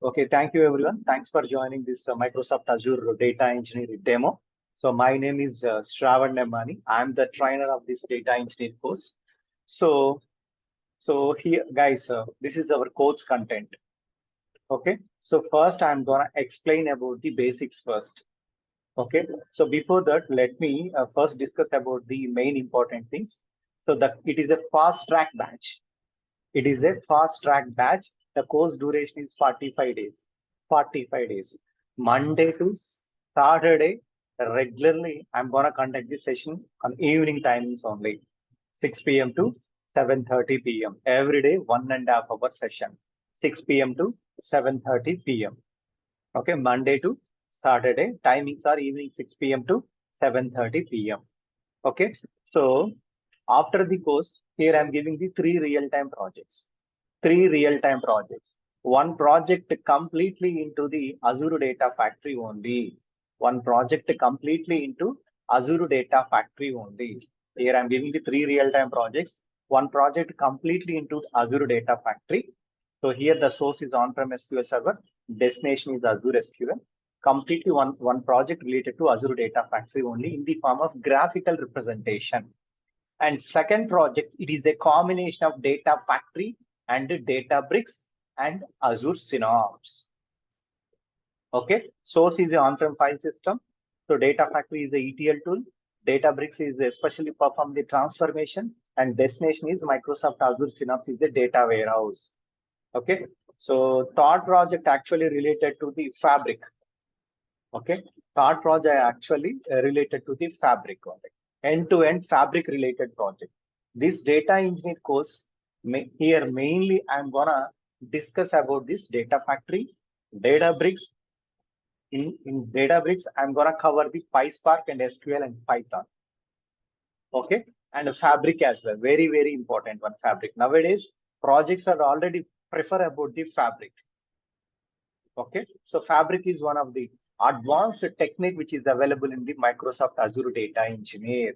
Okay, thank you everyone. Thanks for joining this Microsoft Azure Data Engineering demo. So my name is Shravan Nemani. I'm the trainer of this data engineering course. So, so here, guys, this is our course content. Okay, so first I'm gonna explain about the basics first. Okay, so before that, let me first discuss about the main important things. So that it is a fast track batch. It is a fast track batch. The course duration is 45 days. 45 days. Monday to Saturday, regularly, I'm going to conduct this session on evening timings only. 6 p.m. to 7:30 p.m. Every day, 1.5 hour session. 6 p.m. to 7:30 p.m. Okay, Monday to Saturday. Timings are evening 6 p.m. to 7:30 p.m. Okay, so after the course, here I'm giving the three real-time projects. Three real-time projects. One project completely into the Azure Data Factory only. One project completely into Azure Data Factory only. Here I'm giving the three real-time projects. One project completely into Azure Data Factory. So here the source is on-prem SQL Server, destination is Azure SQL. Completely one project related to Azure Data Factory only in the form of graphical representation. And second project, it is a combination of Data Factory and Databricks and Azure Synapse. Okay, source is the on-prem file system. So Data Factory is the ETL tool. Databricks is especially perform the transformation, and destination is Microsoft Azure Synapse is the data warehouse. Okay, so third project actually related to the Fabric. Okay, third project actually related to the Fabric project, end-to-end Fabric related project. This data engineer course here mainly I'm gonna discuss about this Data Factory, Databricks. In Databricks, I'm gonna cover the PySpark and SQL and Python. Okay, and Fabric as well. Very, very important one, Fabric. Nowadays, projects are already prefer about the Fabric. Okay, so Fabric is one of the advanced technique which is available in the Microsoft Azure Data Engineer,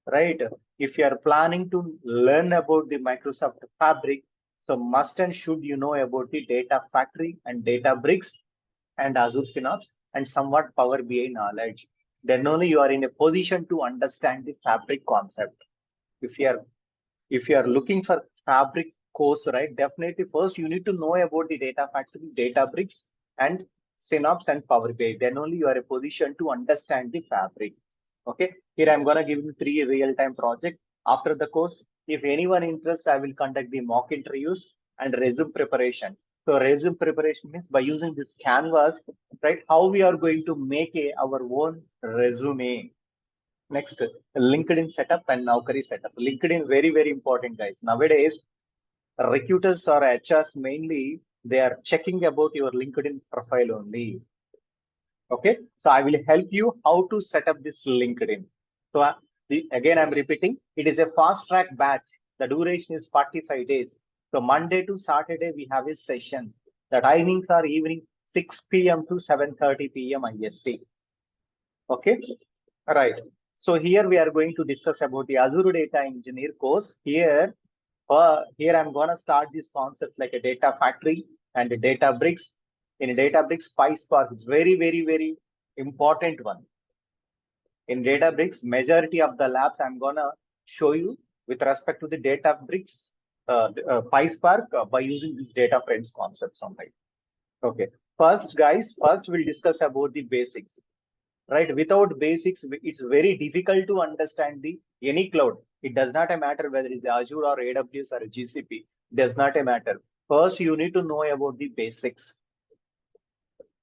right? If you are planning to learn about the Microsoft Fabric, so must and should you know about the Data Factory and Databricks and Azure Synapse and somewhat Power BI knowledge. Then only you are in a position to understand the Fabric concept. If you are if you are looking for Fabric course, right, definitely first you need to know about the Data Factory, Databricks, and Synapse and Power BI. Then only you are in a position to understand the Fabric. Okay, here I'm gonna give you three real-time projects. After the course, if anyone interested, I will conduct the mock interviews and resume preparation. So resume preparation means by using this canvas, right? How we are going to make our own resume. Next, LinkedIn setup and Naukri setup. LinkedIn very, very important, guys. Nowadays, recruiters or HRs mainly, they are checking about your LinkedIn profile only. Okay, so I will help you how to set up this LinkedIn. So again, I'm repeating, it is a fast track batch. The duration is 45 days. So Monday to Saturday, we have a session. The timings are evening 6 p.m. to 7:30 p.m. IST. Okay, all right. So here we are going to discuss about the Azure Data Engineer course. Here I'm gonna start this concept like a data factory and a Databricks. In Databricks, PySpark is very, very, very important one. In Databricks, majority of the labs I'm gonna show you with respect to the Databricks, PySpark by using this data frames concepts only. Okay. First, guys, first we'll discuss about the basics. Right, without basics, it's very difficult to understand the any cloud. It does not matter whether it's Azure or AWS or GCP. Does not matter. First, you need to know about the basics.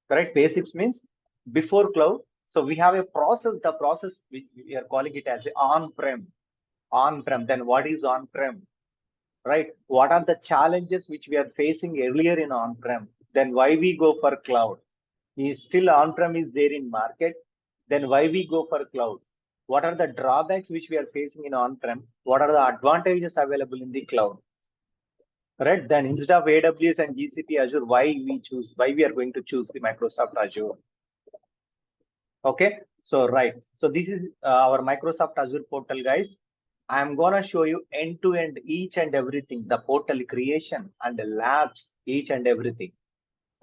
Correct? Basics means before cloud. So we have a process. The process we are calling it as on-prem. On-prem. Then what is on-prem? Right? What are the challenges which we are facing earlier in on-prem? Then why we go for cloud? Is still on-prem is there in market, then why we go for cloud? What are the drawbacks which we are facing in on-prem? What are the advantages available in the cloud? Right? Then instead of AWS and GCP Azure, why we are going to choose the Microsoft Azure? Okay, so right. So this is our Microsoft Azure portal, guys. I'm gonna show you end-to-end each and everything, the portal creation and the labs, each and everything.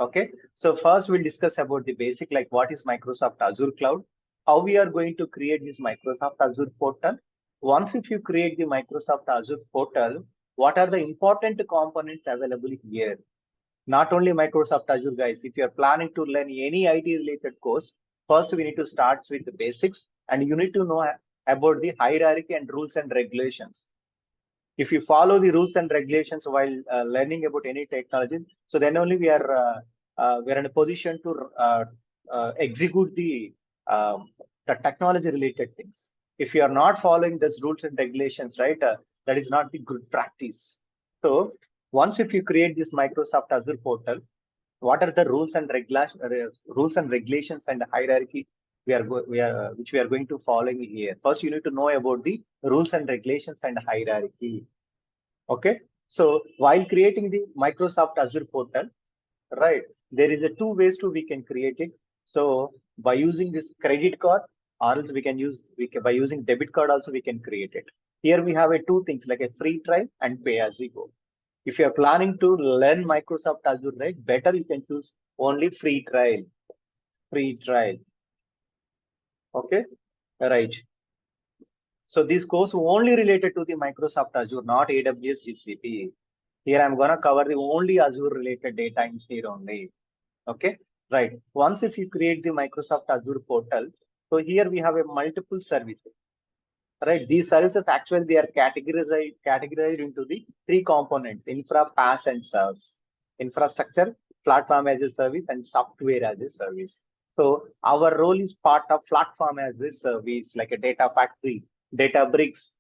Okay, so first we'll discuss about the basic, like what is Microsoft Azure Cloud, how we are going to create this Microsoft Azure portal. Once if you create the Microsoft Azure portal, what are the important components available here? Not only Microsoft Azure, guys. If you're planning to learn any IT related course, first we need to start with the basics, and you need to know about the hierarchy and rules and regulations. If you follow the rules and regulations while learning about any technology, so then only we are in a position to execute the technology related things. If you are not following these rules and regulations, right, that is not the good practice. So once if you create this Microsoft Azure portal, what are the rules and regulations and hierarchy which we are going to follow here? First, you need to know about the rules and regulations and hierarchy. Okay, so while creating the Microsoft Azure portal, right, there is a two ways to we can create it. So by using this credit card, or else we can use by using debit card also we can create it. Here we have a two things like a free trial and pay as you go. If you are planning to learn Microsoft Azure, right, better you can choose only free trial. Free trial. Okay, right. So this course only related to the Microsoft Azure, not AWS GCP. Here I'm gonna cover the only Azure related data engineer only. Okay, right. Once if you create the Microsoft Azure portal, so here we have a multiple services. Right, these services actually they are categorized into the three components: infra, PaaS, and SaaS. Infrastructure, platform as a service, and software as a service. So our role is part of platform as a service, like a data factory, Databricks,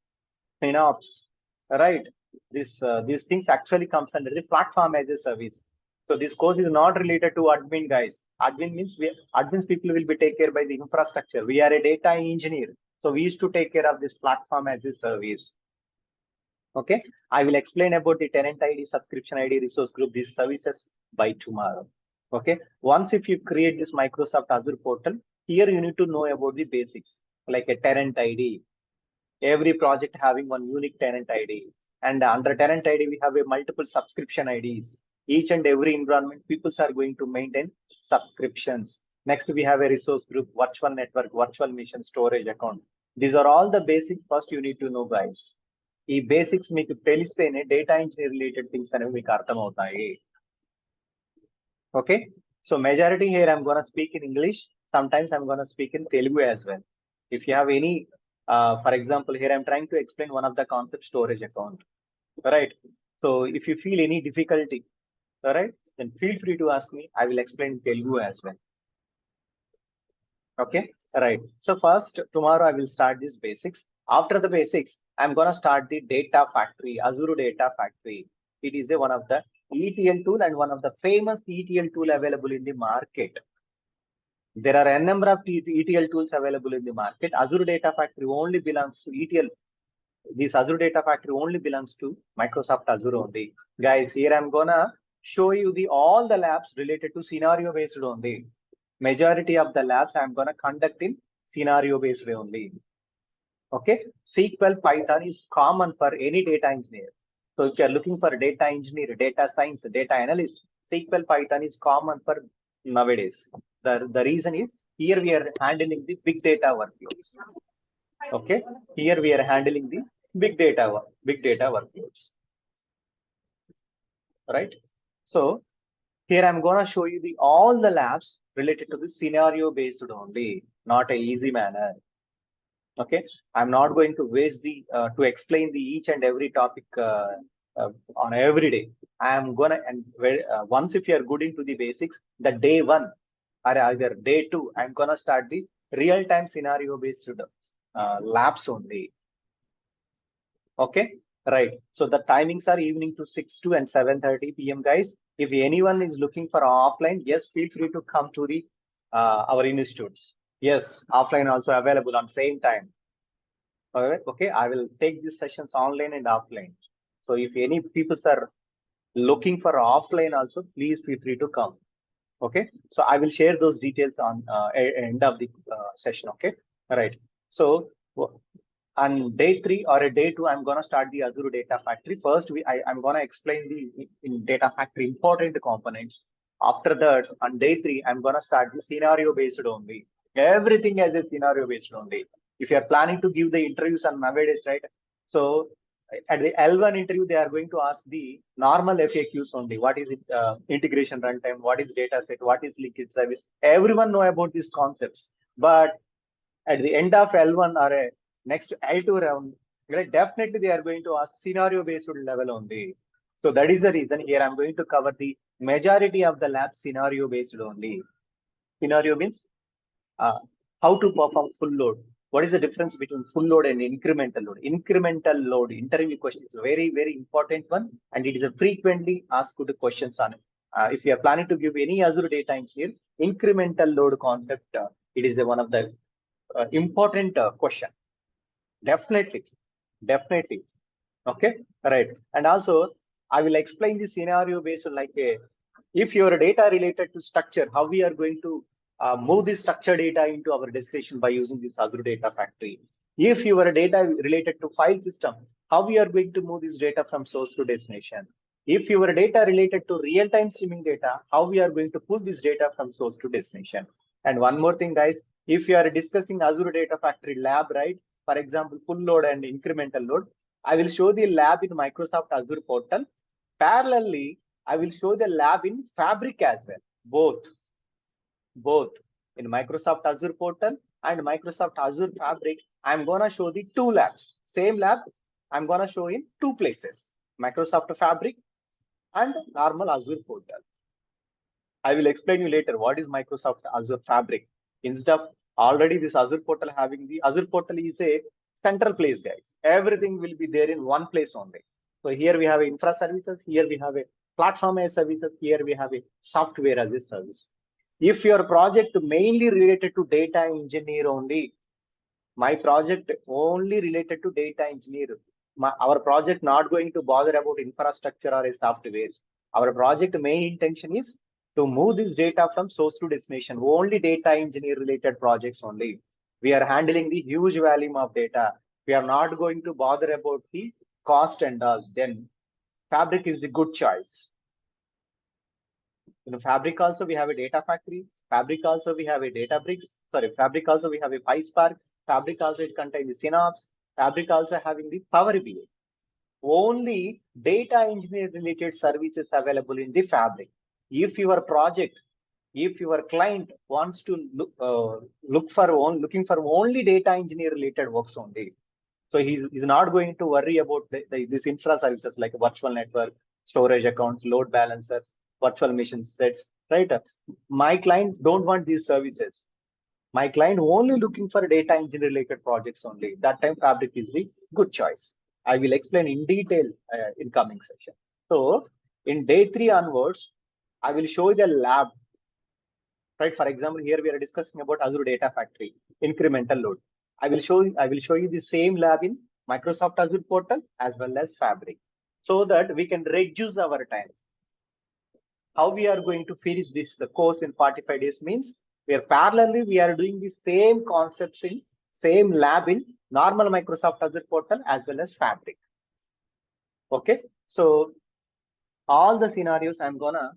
Synapse, right? These things actually comes under the platform as a service. So this course is not related to admin, guys. Admin means admins people will be taken care by the infrastructure. We are a data engineer, so we used to take care of this platform as a service. Okay, I will explain about the tenant ID, subscription ID, resource group, these services by tomorrow. Okay, once if you create this Microsoft Azure portal, here you need to know about the basics like a tenant ID. Every project having one unique tenant ID, and under tenant ID we have a multiple subscription IDs. Each and every environment people are going to maintain subscriptions. Next we have a resource group, virtual network, virtual machine, storage account. These are all the basics first you need to know, guys. ఈ basics మీకు తెలిస్తేనే data engineer related things అనేవి మీకు అర్థమవుతాయి. Okay, so majority here I'm gonna speak in English. Sometimes I'm gonna speak in Telugu as well. If you have any, for example, here I'm trying to explain one of the concept, storage account. All right. So if you feel any difficulty, all right, then feel free to ask me. I will explain Telugu as well. Okay, right. So first, tomorrow I will start these basics. After the basics, I'm gonna start the Data Factory, Azure Data Factory. It is one of the ETL tool and one of the famous ETL tool available in the market. There are a number of ETL tools available in the market. Azure Data Factory only belongs to ETL. This Azure Data Factory only belongs to Microsoft Azure only. Guys, here I'm gonna show you all the labs related to scenario based only. Majority of the labs I'm gonna conduct in scenario based only. Okay, SQL, Python is common for any data engineer. So if you are looking for data engineer, data science, data analyst, SQL, Python is common for nowadays. The reason is here we are handling the big data workloads. Okay, here we are handling the big data workloads. Right. So here I'm gonna show you all the labs related to the scenario based only, not a easy manner. Okay, I'm not going to waste to explain the each and every topic on every day. I am gonna, and once if you are good into the basics, the day one or either day two, I'm gonna start the real-time scenario based labs only. Okay, right. So the timings are evening to 6 to and 7:30 p.m. guys. If anyone is looking for offline, yes, feel free to come to the our institutes. Yes, offline also available on same time. All right. Okay, I will take these sessions online and offline. So if any people are looking for offline also, please feel free to come. Okay, so I will share those details on end of the session. Okay, all right. So on day 3 or a day 2, I'm gonna start the Azure Data Factory. First, I'm gonna explain in Data Factory important components. After that, on day 3, I'm gonna start the scenario based only. Everything as a scenario based only. If you are planning to give the interviews on nowadays, right? So at the L1 interview, they are going to ask the normal FAQs only. What is it, integration runtime? What is data set? What is linkage service? Everyone know about these concepts. But at the end of L1 or next L2 round, right, definitely they are going to ask scenario based level only. So that is the reason here I'm going to cover the majority of the lab scenario based only. Scenario means how to perform full load. What is the difference between full load and incremental load? Incremental load interview question is a very, very important one, and it is a frequently asked questions on it. If you are planning to give any Azure data engineer, incremental load concept, it is one of the important question. Definitely, definitely. Okay, right. And also, I will explain the scenario based on like if your data related to structure, how we are going to move this structured data into our destination by using this Azure Data Factory. If your data related to file system, how we are going to move this data from source to destination. If your data related to real-time streaming data, how we are going to pull this data from source to destination. And one more thing, guys, if you are discussing Azure Data Factory lab, right? For example, full load and incremental load, I will show the lab in Microsoft Azure portal. Parallelly, I will show the lab in Fabric as well. Both in Microsoft Azure portal and Microsoft Azure Fabric. I'm going to show the two labs. Same lab, I'm going to show in two places. Microsoft Fabric and normal Azure portal. I will explain you later what is Microsoft Azure Fabric. Instead of already this Azure portal having the Azure portal is a central place, guys. Everything will be there in one place only. So here we have infra services, here we have a platform as services, here we have a software as a service. If your project mainly related to data engineer only, my project only related to data engineer, our project not going to bother about infrastructure or a software. Our project main intention is to move this data from source to destination. Only data engineer related projects only. We are handling the huge volume of data. We are not going to bother about the cost and all. Then Fabric is the good choice. In Fabric also we have a data factory. Fabric also we have a Databricks. Sorry, Fabric also we have a PySpark. Fabric also it contains the Synapse. Fabric also having the Power BI. Only data engineer related services available in the Fabric. If your project, if your client wants to looking for only data engineer related works only, so he's not going to worry about this infra services like virtual network, storage accounts, load balancers, virtual machine sets, right? My client don't want these services. My client only looking for data engineer related projects only. That time Fabric is the good choice. I will explain in detail in coming section. So in day 3 onwards, I will show the lab. Right. For example, here we are discussing about Azure Data Factory, incremental load. I will show you the same lab in Microsoft Azure portal as well as Fabric, so that we can reduce our time. How we are going to finish this course in 45 days means we are doing the same concepts in same lab in normal Microsoft Azure portal as well as Fabric. Okay, so all the scenarios I'm gonna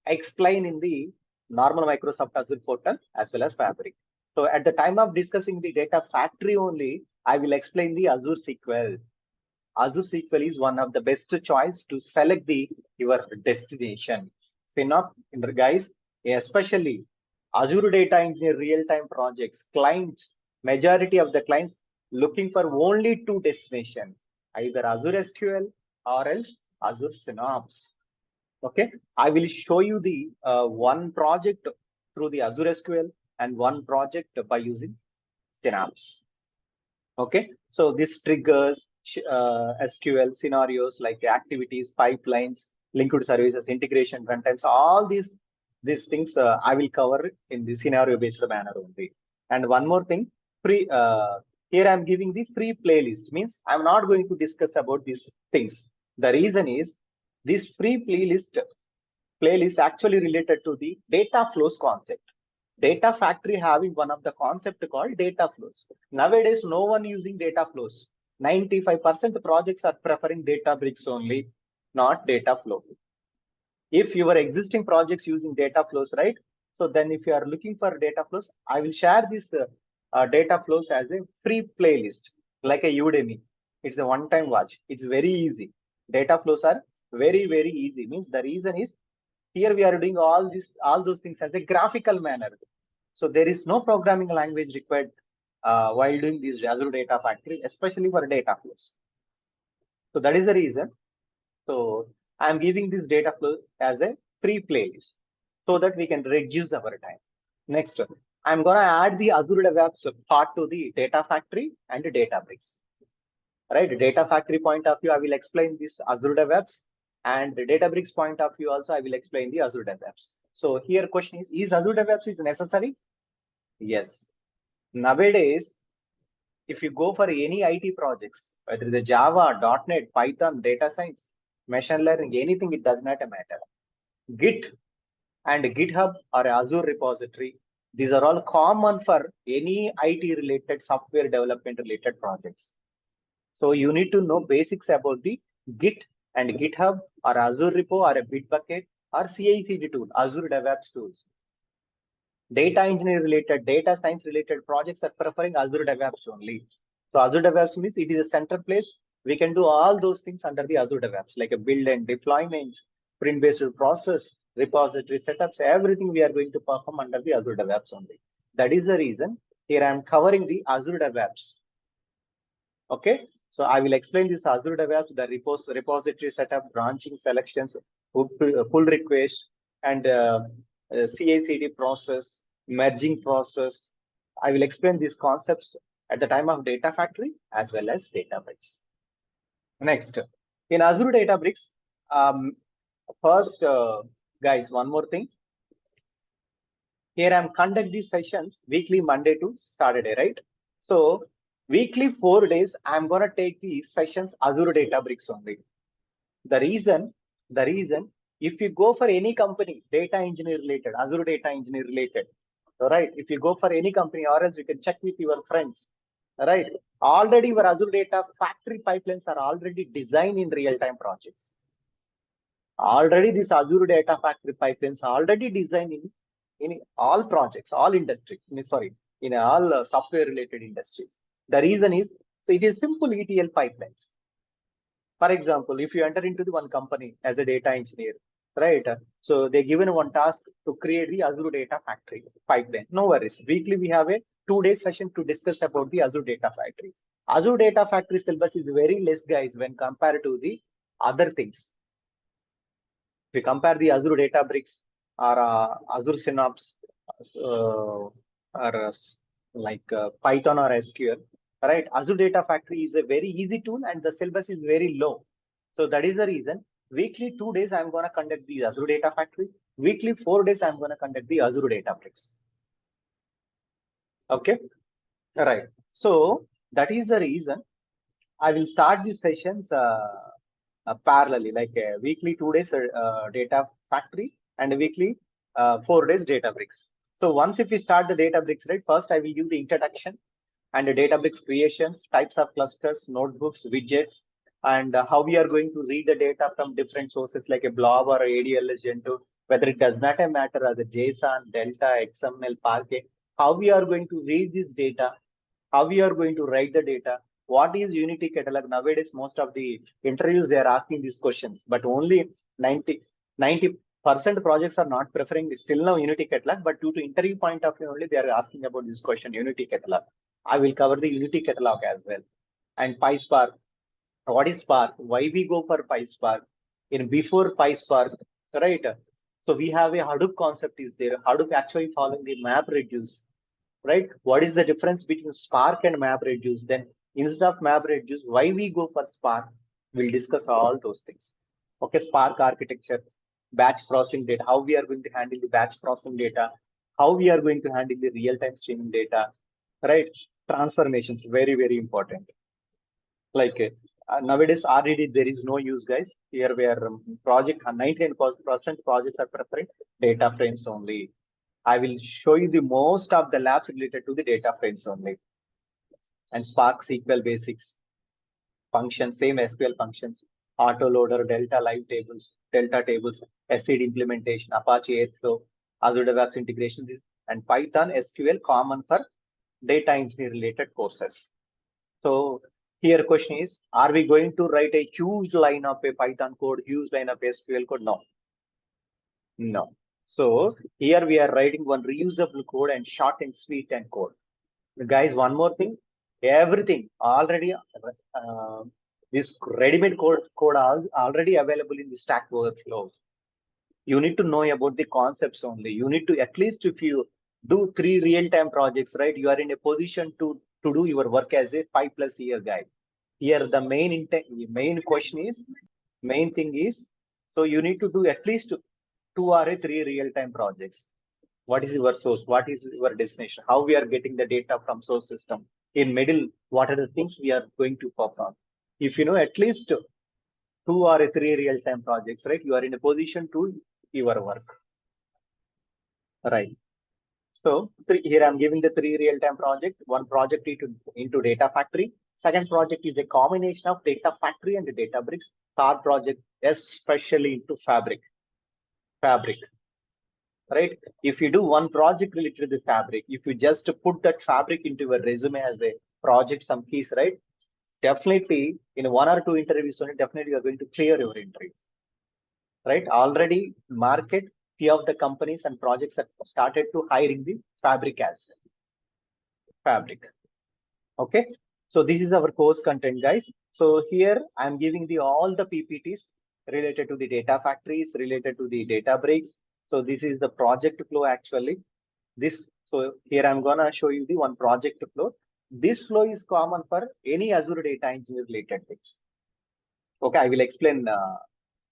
explain in the normal Microsoft Azure portal as well as Fabric. So at the time of discussing the data factory only, I will explain the Azure SQL. Azure SQL is one of the best choice to select your destination. Guys, especially Azure Data Engineer real-time projects, clients, majority of the clients looking for only two destinations, either Azure SQL or else Azure Synapse. Okay, I will show you the one project through the Azure SQL and one project by using Synapse. Okay, so this triggers SQL scenarios like activities, pipelines, linked services, integration, runtimes, all these things I will cover in the scenario based manner only. And one more thing, here I'm giving the free playlist, means I'm not going to discuss about these things. The reason is this free playlist actually related to the data flows concept. Data factory having one of the concept called data flows. Nowadays, no one using data flows. 95% projects are preferring Databricks only, not data flow. If your existing projects using data flows, right? So then if you are looking for data flows, I will share this data flows as a free playlist, like a Udemy. It's a one-time watch. It's very easy. Data flows are very, very easy. Means the reason is here we are doing all those things as a graphical manner. So there is no programming language required while doing this Azure Data Factory, especially for data flows. So that is the reason. So I'm giving this data flow as a free playlist so that we can reduce our time. Next, I'm going to add the Azure DevOps part to the Data Factory and the Databricks. Right, Data Factory point of view, I will explain this Azure DevOps, and the Databricks point of view also, I will explain the Azure DevOps. So here question is Azure DevOps is necessary? Yes. Nowadays, if you go for any IT projects, whether it's Java, .NET, Python, data science, machine learning, anything, it does not matter. Git and GitHub or Azure repository, these are all common for any IT related software development related projects. So you need to know basics about the Git and GitHub or Azure repo or a Bitbucket or CI/CD tool, Azure DevOps tools. Data engineering related, data science related projects are preferring Azure DevOps only. So Azure DevOps means it is a center place. We can do all those things under the Azure DevOps, like a build and deployment, sprint-based process, repository setups, everything we are going to perform under the Azure DevOps only. That is the reason here I am covering the Azure DevOps. Okay, so I will explain this Azure DevOps, the repository setup, branching selections, pull requests, and CI/CD process, merging process. I will explain these concepts at the time of Data Factory as well as Databricks. Next, in Azure Databricks, first, guys, one more thing. Here I'm conduct these sessions weekly, Monday to Saturday, right? So weekly 4 days, I'm gonna take these sessions Azure Databricks only. The reason, if you go for any company, data engineer related, Azure data engineer related, all right? If you go for any company, or else you can check with your friends, all right? Already your Azure Data Factory pipelines are already designed in real-time projects. Already this Azure Data Factory pipelines are already designed in all projects, all industries, in all software related industries. The reason is, so it is simple ETL pipelines. For example, if you enter into the one company as a data engineer, right? So they're given one task to create the Azure Data Factory pipeline. No worries. Weekly, we have a 2-day session to discuss about the Azure Data Factory. Azure Data Factory syllabus is very less, guys, when compared to the other things. If you compare the Azure Databricks or Azure Synapse or Python or SQL, right? Azure Data Factory is a very easy tool and the syllabus is very low. So that is the reason weekly 2 days I'm going to conduct the Azure Data Factory. Weekly 4 days I'm going to conduct the Azure Databricks. Okay, all right. So that is the reason I will start these sessions parallelly, like weekly 2 days Data Factory and weekly 4 days Databricks. So once if we start the Databricks, right, first I will give the introduction and the Databricks creations, types of clusters, notebooks, widgets, and how we are going to read the data from different sources like a blob or ADLS Gen2, whether it does not matter as a JSON, Delta, XML, Parquet, how we are going to read this data, how we are going to write the data, what is Unity catalog. Nowadays, most of the interviews, they are asking these questions, but only 90% projects are not preferring still now Unity catalog, but due to interview point of view only, they are asking about this question, Unity catalog. I will cover the Unity catalog as well. And PySpark. What is Spark? Why we go for PySpark? In before PySpark, right? So we have a Hadoop concept is there. Hadoop actually following the MapReduce, right? What is the difference between Spark and MapReduce? Then instead of MapReduce, why we go for Spark? We'll discuss all those things. Okay, Spark architecture, batch processing data, how we are going to handle the batch processing data, how we are going to handle the real-time streaming data, right? Transformations, very, very important. Like nowadays, RDD, there is no use, guys. Here we are project, 99% projects are preferring data frames only. I will show you the most of the labs related to the data frames only. And Spark SQL basics, functions, same SQL functions, autoloader, Delta live tables, Delta tables, SCD implementation, Apache Airflow, Azure DevOps integration, and Python, SQL common for data engineering related courses. So here question is, are we going to write a huge line of a Python code, huge line of SQL code? No. No. So here we are writing one reusable code and short and sweet and code. Guys, one more thing, everything already, this ready-made code already available in the Stack Overflow. You need to know about the concepts only. You need to, at least if you do 3 real-time projects, right, you are in a position to do your work as a 5+ year guy. Here the main thing is, so you need to do at least 2 or 3 real-time projects. What is your source? What is your destination? How we are getting the data from source system? In middle, what are the things we are going to perform? If you know at least 2 or 3 real-time projects, right, you are in a position to your work, right? So here I'm giving the 3 real-time project. One project into Data Factory. Second project is a combination of Data Factory and the Databricks. Third project especially into Fabric. Right? If you do one project related to the Fabric, if you just put that Fabric into your resume as a project, some keys, right? Definitely in 1 or 2 interviews only, definitely you are going to clear your interview. Right? Already market, few of the companies and projects have started to hiring the Fabric as well. Fabric. Okay. So this is our course content, guys. So here I'm giving all the PPTs related to the data factories, related to the Databricks. So this is the project flow actually. So here I'm gonna show you the one project flow. This flow is common for any Azure Data Engineering related things. Okay, I will explain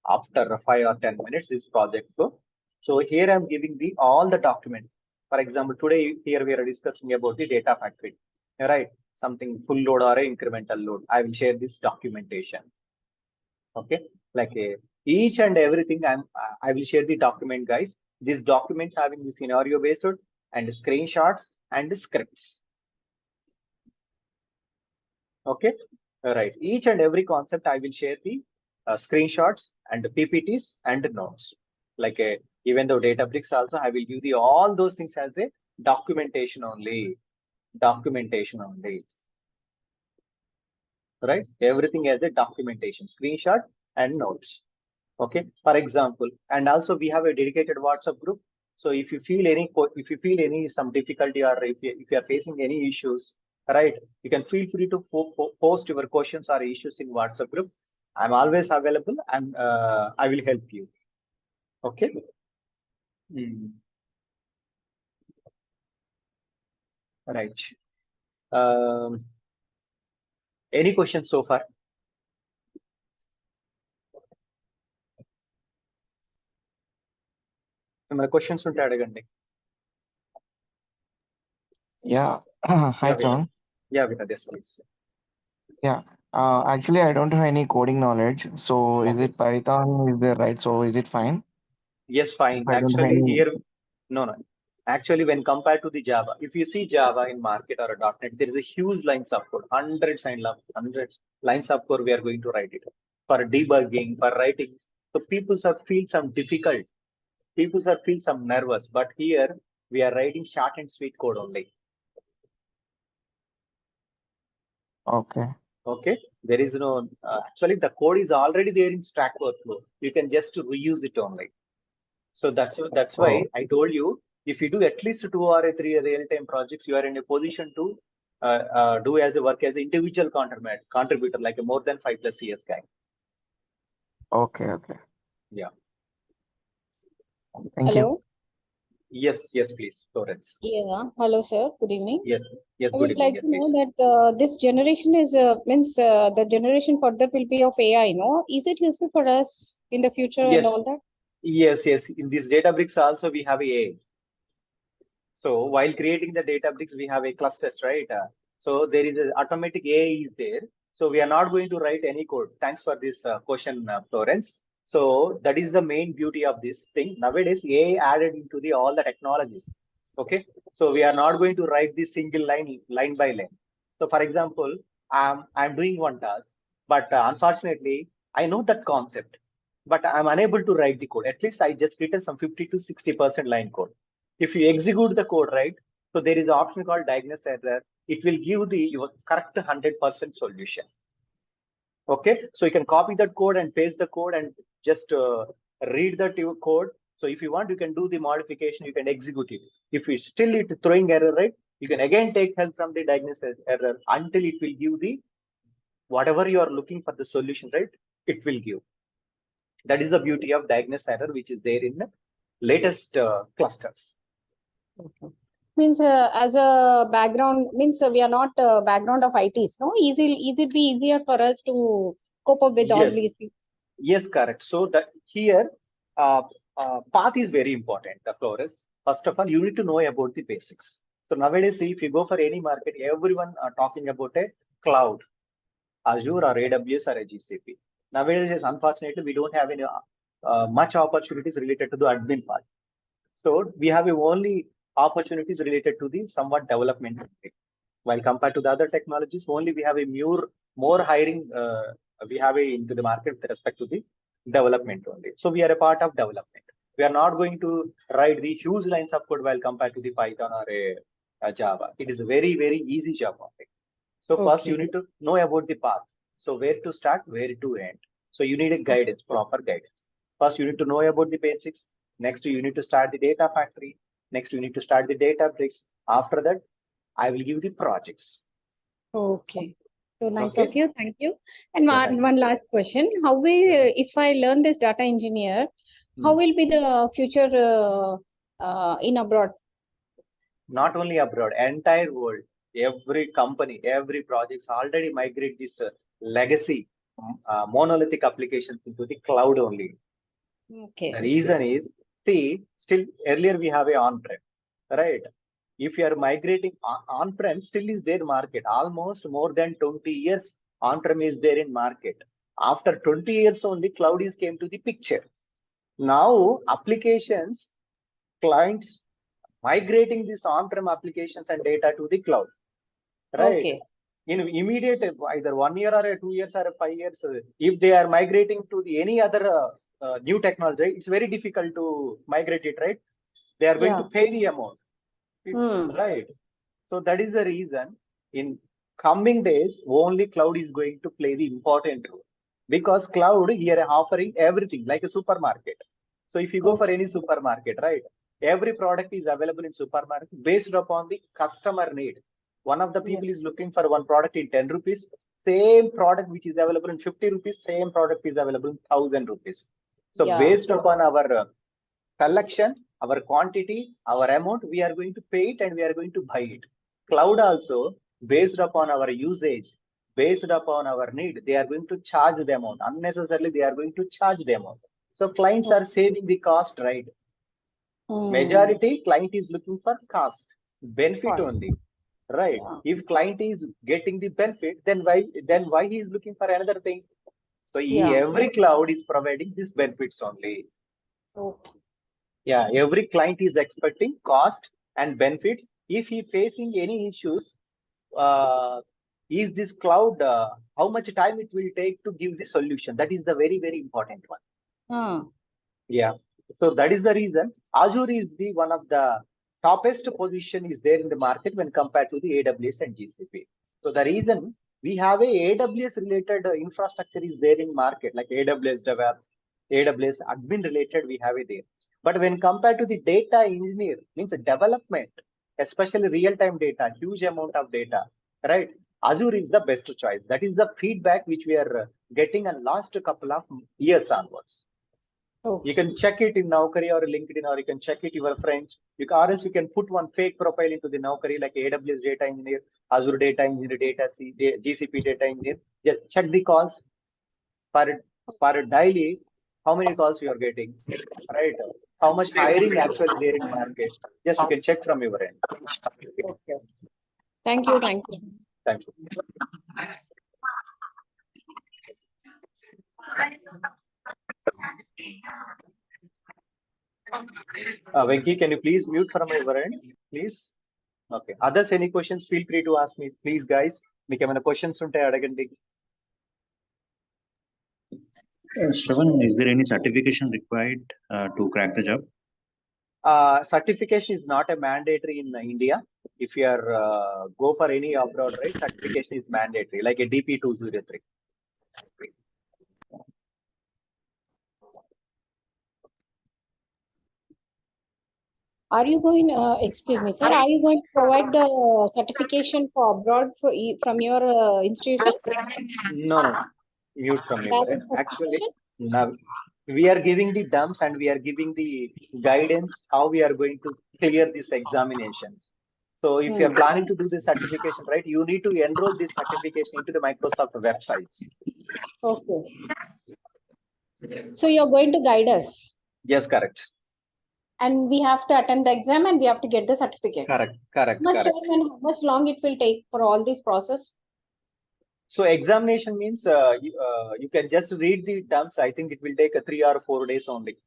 after 5 or 10 minutes this project flow. So here I'm giving all the documents. For example, today here we are discussing about the data factory, right? Something full load or incremental load. I will share this documentation. Okay, like each and everything I will share the document, guys. These documents having the scenario based and screenshots and scripts. Okay, all right. Each and every concept I will share the screenshots and the PPTs and notes. Like even though Databricks also, I will give all those things as a documentation only. Documentation only. Right? Everything as a documentation, screenshot and notes. Okay. For example, and also we have a dedicated WhatsApp group. So if you feel any some difficulty or if you are facing any issues, right, you can feel free to post your questions or issues in WhatsApp group. I'm always available and I will help you. Okay. Right. Any questions so far? My questions ఉంటే అడగండి. Yeah. Hi, John. Yeah, Vinod, yes, please. Yeah. Actually, I don't have any coding knowledge. So is it Python? Is there right? So is it fine? Yes, fine. If I don't have Actually, any... here, no. Actually, when compared to the Java, if you see Java in market or a .NET, there is a huge lines of code, hundreds lines of code we are going to write it for debugging, for writing. So people feel some difficult. People feel some nervous. But here we are writing short and sweet code only. Okay. Okay. There is no actually the code is already there in Stack Overflow. You can just reuse it only. So that's why I told you, if you do at least 2 or 3 real-time projects, you are in a position to do as a work as an individual contributor, like a more than 5+ years guy. Okay. Yeah. Thank Hello. you. Yes, please, Florence. Yeah. Hello, sir. Good evening. Yes. I Good would evening. like to know that this generation is means the generation further will be of AI. No, is it useful for us in the future Yes. and all that? Yes. In this Databricks also we have AI. So while creating the Databricks, we have a clusters, right? So there is an automatic AI is there. So we are not going to write any code. Thanks for this question, Florence. So that is the main beauty of this thing. Nowadays, AI added into all the technologies. Okay. So we are not going to write this single line by line. So for example, I'm doing one task, but unfortunately, I know that concept, but I'm unable to write the code. At least I just written some 50 to 60% line code. If you execute the code right, so there is an option called diagnose error. It will give your correct 100% solution. Okay, so you can copy that code and paste the code and just read that code. So if you want, you can do the modification, you can execute it. If you still it throwing error, right, you can again take help from the diagnosis error until it will give the whatever you are looking for the solution, right? It will give. That is the beauty of diagnosis error, which is there in the latest clusters. Okay. Means as a background, means we are not background of ITs, no? Is it be easier for us to cope up with all Yes. these things? Yes, correct. So that here, path is very important. The Flores. First of all, you need to know about the basics. So nowadays, if you go for any market, everyone are talking about a cloud, Azure or AWS or a GCP. Nowadays, unfortunately, we don't have any much opportunities related to the admin part. So we have only opportunities related to the somewhat development. While compared to the other technologies, only we have a more hiring we have into the market with respect to the development only. So we are a part of development. We are not going to write the huge lines of code while compared to the Python or a Java. It is a very, very easy job only. So first you need to know about the path. So where to start, where to end. So you need a guidance, proper guidance. First you need to know about the basics. Next you need to start the data factory. Next you need to start the Databricks. After that, I will give the projects. Okay. So nice Okay. of you. Thank you. And Yeah, one last question. How will, if I learn this data engineer, how will be the future in abroad? Not only abroad, entire world, every company, every projects already migrate this legacy monolithic applications into the cloud only. Okay. The reason is, see, still earlier we have a on-prem, right? If you are migrating on-prem, still is there market. Almost more than 20 years, on-prem is there in market. After 20 years only, cloud is came to the picture. Now, applications, clients migrating these on-prem applications and data to the cloud, right? Okay. In immediate, either 1 year or 2 years or 5 years, if they are migrating to the any other new technology, it's very difficult to migrate it, right? They are going to pay the amount, right? So that is the reason in coming days, only cloud is going to play the important role, because cloud here offering everything like a supermarket. So if you go for any supermarket, right, every product is available in supermarket based upon the customer need. One of the people is looking for one product in 10 rupees, same product which is available in 50 rupees, same product is available in 1000 rupees. So based upon our collection, our quantity, our amount, we are going to pay it and we are going to buy it. Cloud also, based upon our usage, based upon our need, they are going to charge the amount. Unnecessarily, they are going to charge the amount. So clients are saving the cost, right? Majority client is looking for cost, benefit only, right? If client is getting the benefit, then why he is looking for another thing? So every cloud is providing these benefits only. Okay. Yeah, every client is expecting cost and benefits. If he facing any issues, is this cloud, how much time it will take to give the solution? That is the very, very important one. Yeah. So that is the reason Azure is the one of the toppest position is there in the market when compared to the AWS and GCP. So the reason we have a AWS related infrastructure is there in market, like AWS DevOps, AWS admin related, we have it there. But when compared to the data engineer, means the development, especially real-time data, huge amount of data, right? Azure is the best choice. That is the feedback which we are getting in last couple of years onwards. You can check it in Naukri or LinkedIn, or you can check it your friends. Or else you can put one fake profile into the Naukri like AWS Data Engineer, Azure Data Engineer, GCP Data Engineer. Just check the calls per daily. How many calls you are getting, right? How much hiring actually there in market? Just you can check from your end. Okay. Thank you. Thank you. Thank you. Venki, can you please mute from your end, please? Okay. Others, any questions? Feel free to ask me, please, guys. మీకు ఏమైనా questions ఉంటే అడగండి. Shravan, is there any certification required to crack the job? Certification is not a mandatory in India. If you are go for any abroad, right, certification is mandatory, like a DP 203. Are you going, excuse me, sir, are you going to provide the certification for abroad from your institution? No. Mute from me. Valid Actually, certification? now we are giving the dumps and we are giving the guidance how we are going to clear these examinations. So if you are planning to do the certification, right, you need to enroll this certification into the Microsoft websites. Okay. So you're going to guide us. Yes, correct. And we have to attend the exam and we have to get the certificate. Correct. How much time and how much long it will take for all this process? So examination means you can just read the dumps. I think it will take 3 or 4 days only.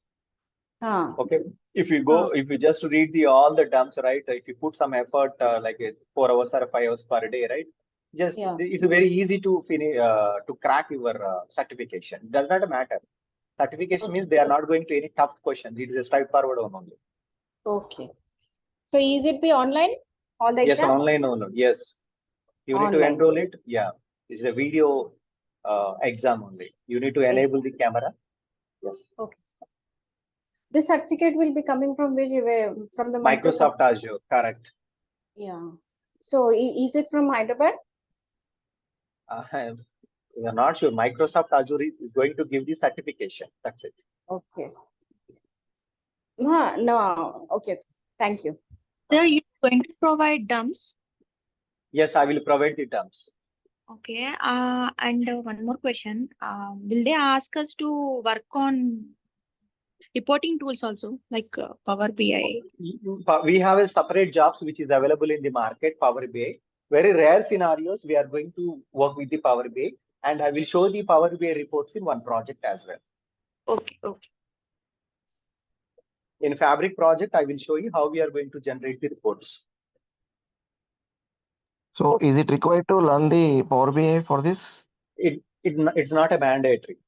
Okay. If you go, if you just read all the dumps, right? If you put some effort, like 4 hours or 5 hours per day, right? Just it's very easy to finish to crack your certification. Does not matter. Certification means they are not going to any tough questions. It is a straightforward one only. Okay. So is it be online? All the Yes, exam? online only. Yes. You need to enroll it. Yeah. It's a video exam only. You need to enable the camera. Yes. Okay. This certificate will be coming from which way? From the Microsoft Azure, correct. Yeah. So is it from Hyderabad? We are not sure. Microsoft Azure is going to give the certification. That's it. Okay. No. Okay. Thank you. Sir, you going to provide dumps? Yes, I will provide the terms. Okay. And one more question. Will they ask us to work on reporting tools also, like Power BI? We have a separate jobs which is available in the market, Power BI. Very rare scenarios, we are going to work with the Power BI, and I will show the Power BI reports in one project as well. Okay. In Fabric project, I will show you how we are going to generate the reports. So is it required to learn the Power BI for this? It's not a mandatory.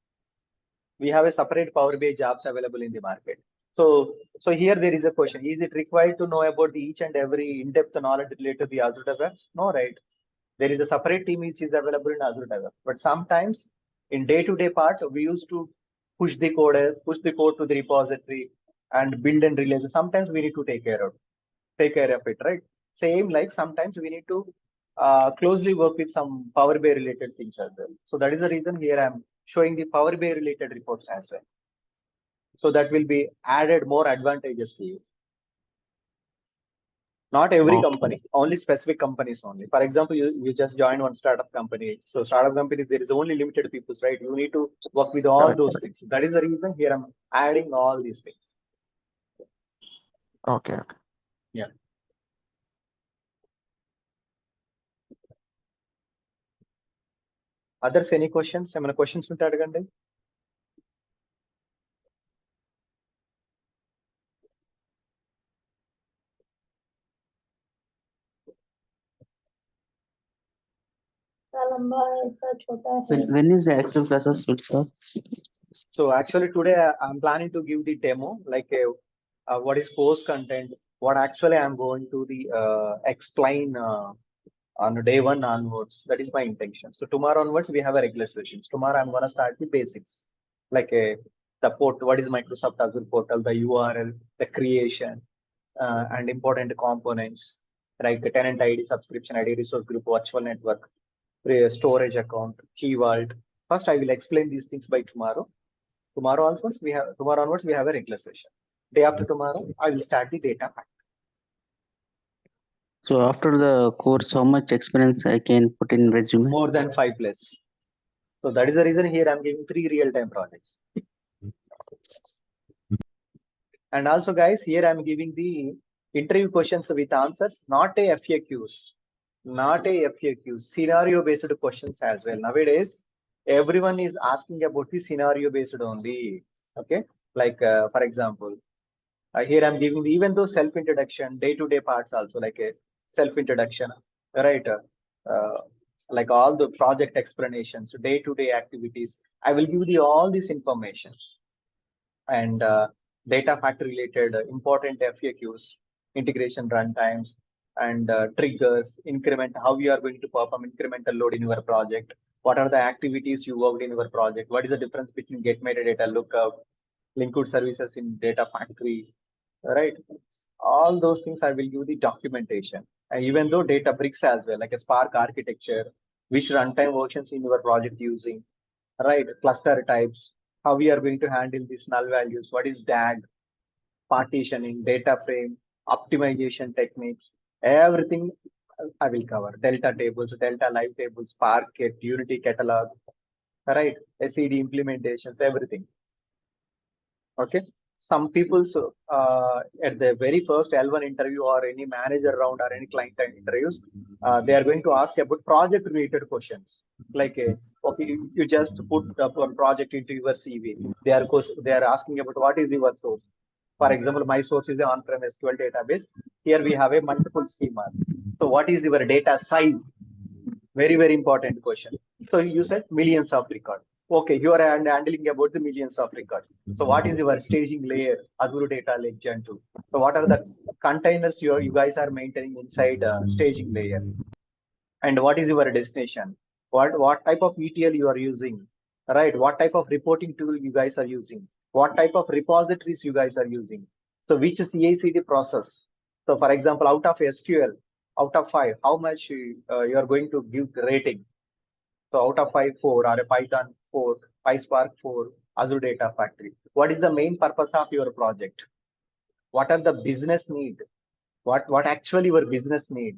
We have a separate Power BI jobs available in the market. So here there is a question: is it required to know about each and every in-depth knowledge related to the Azure Databricks? No, right? There is a separate team which is available in Azure Databricks. But sometimes in day-to-day part, we used to push the code to the repository and build and release. Sometimes we need to take care of it, right? Same like sometimes we need to closely work with some Power BI related things as well. So that is the reason here I'm showing the Power BI related reports as well. So that will be added more advantages to you. Not every company, only specific companies only. For example, you just joined one startup company. So startup company, there is only limited people, right? You need to work with all those things. So that is the reason here I'm adding all these things. Okay. Yeah. Others, any questions? Any questions? When is the actual process will start? So actually today I'm planning to give the demo, like what is post content, what actually I'm going to explain on day one onwards. That is my intention. So tomorrow onwards we have a regular sessions. Tomorrow I'm going to start the basics, like the port, what is Microsoft Azure portal, the URL, the creation, and important components, like the tenant ID, subscription ID, resource group, virtual network, storage account, key vault. First, I will explain these things by tomorrow. Tomorrow onwards we have a regular session. Day after tomorrow, I will start the data factory. So after the course, how much experience I can put in resume? More than 5+. So that is the reason here I'm giving 3 real-time projects. And also, guys, here I'm giving the interview questions with answers, not a FAQs, scenario-based questions as well. Nowadays, everyone is asking about the scenario-based only. Okay, like for example, here I'm giving even though self-introduction, day-to-day parts also, like a self-introduction, right? like all the project explanations, day-to-day activities. I will give you all these informations and data factory related important FAQs, integration runtimes, and triggers, increment, how you are going to perform incremental load in your project. What are the activities you worked in your project? What is the difference between get metadata lookup, linked services in data factory, right? All those things I will give the documentation. And even though Databricks as well, like a Spark architecture, which runtime versions in your project using, right? Cluster types, how we are going to handle these null values, what is DAG, partitioning, data frame, optimization techniques, everything I will cover. Delta tables, Delta live tables, Spark, Unity catalog, right? SED implementations, everything. Okay. Some people at the very first L1 interview or any manager round or any client interviews, they are going to ask about project related questions. Like, okay, you just put a project into your CV. They are asking about what is your source. For example, my source is an on-prem SQL database. Here we have a multiple schemas. So what is your data size? Very, very important question. So you said millions of records. Okay, you are handling about the millions of records. So what is your staging layer, Azure Data Lake Gen 2? So what are the containers you guys are maintaining inside staging layer? And what is your destination? What type of ETL you are using? Right? What type of reporting tool you guys are using? What type of repositories you guys are using? So which CI/CD process? So for example, out of SQL, out of 5, how much you are going to give the rating? So out of 5, 4, or a Python 4, PySpark 4, Azure Data Factory. What is the main purpose of your project? What are the business need? What actually your business need?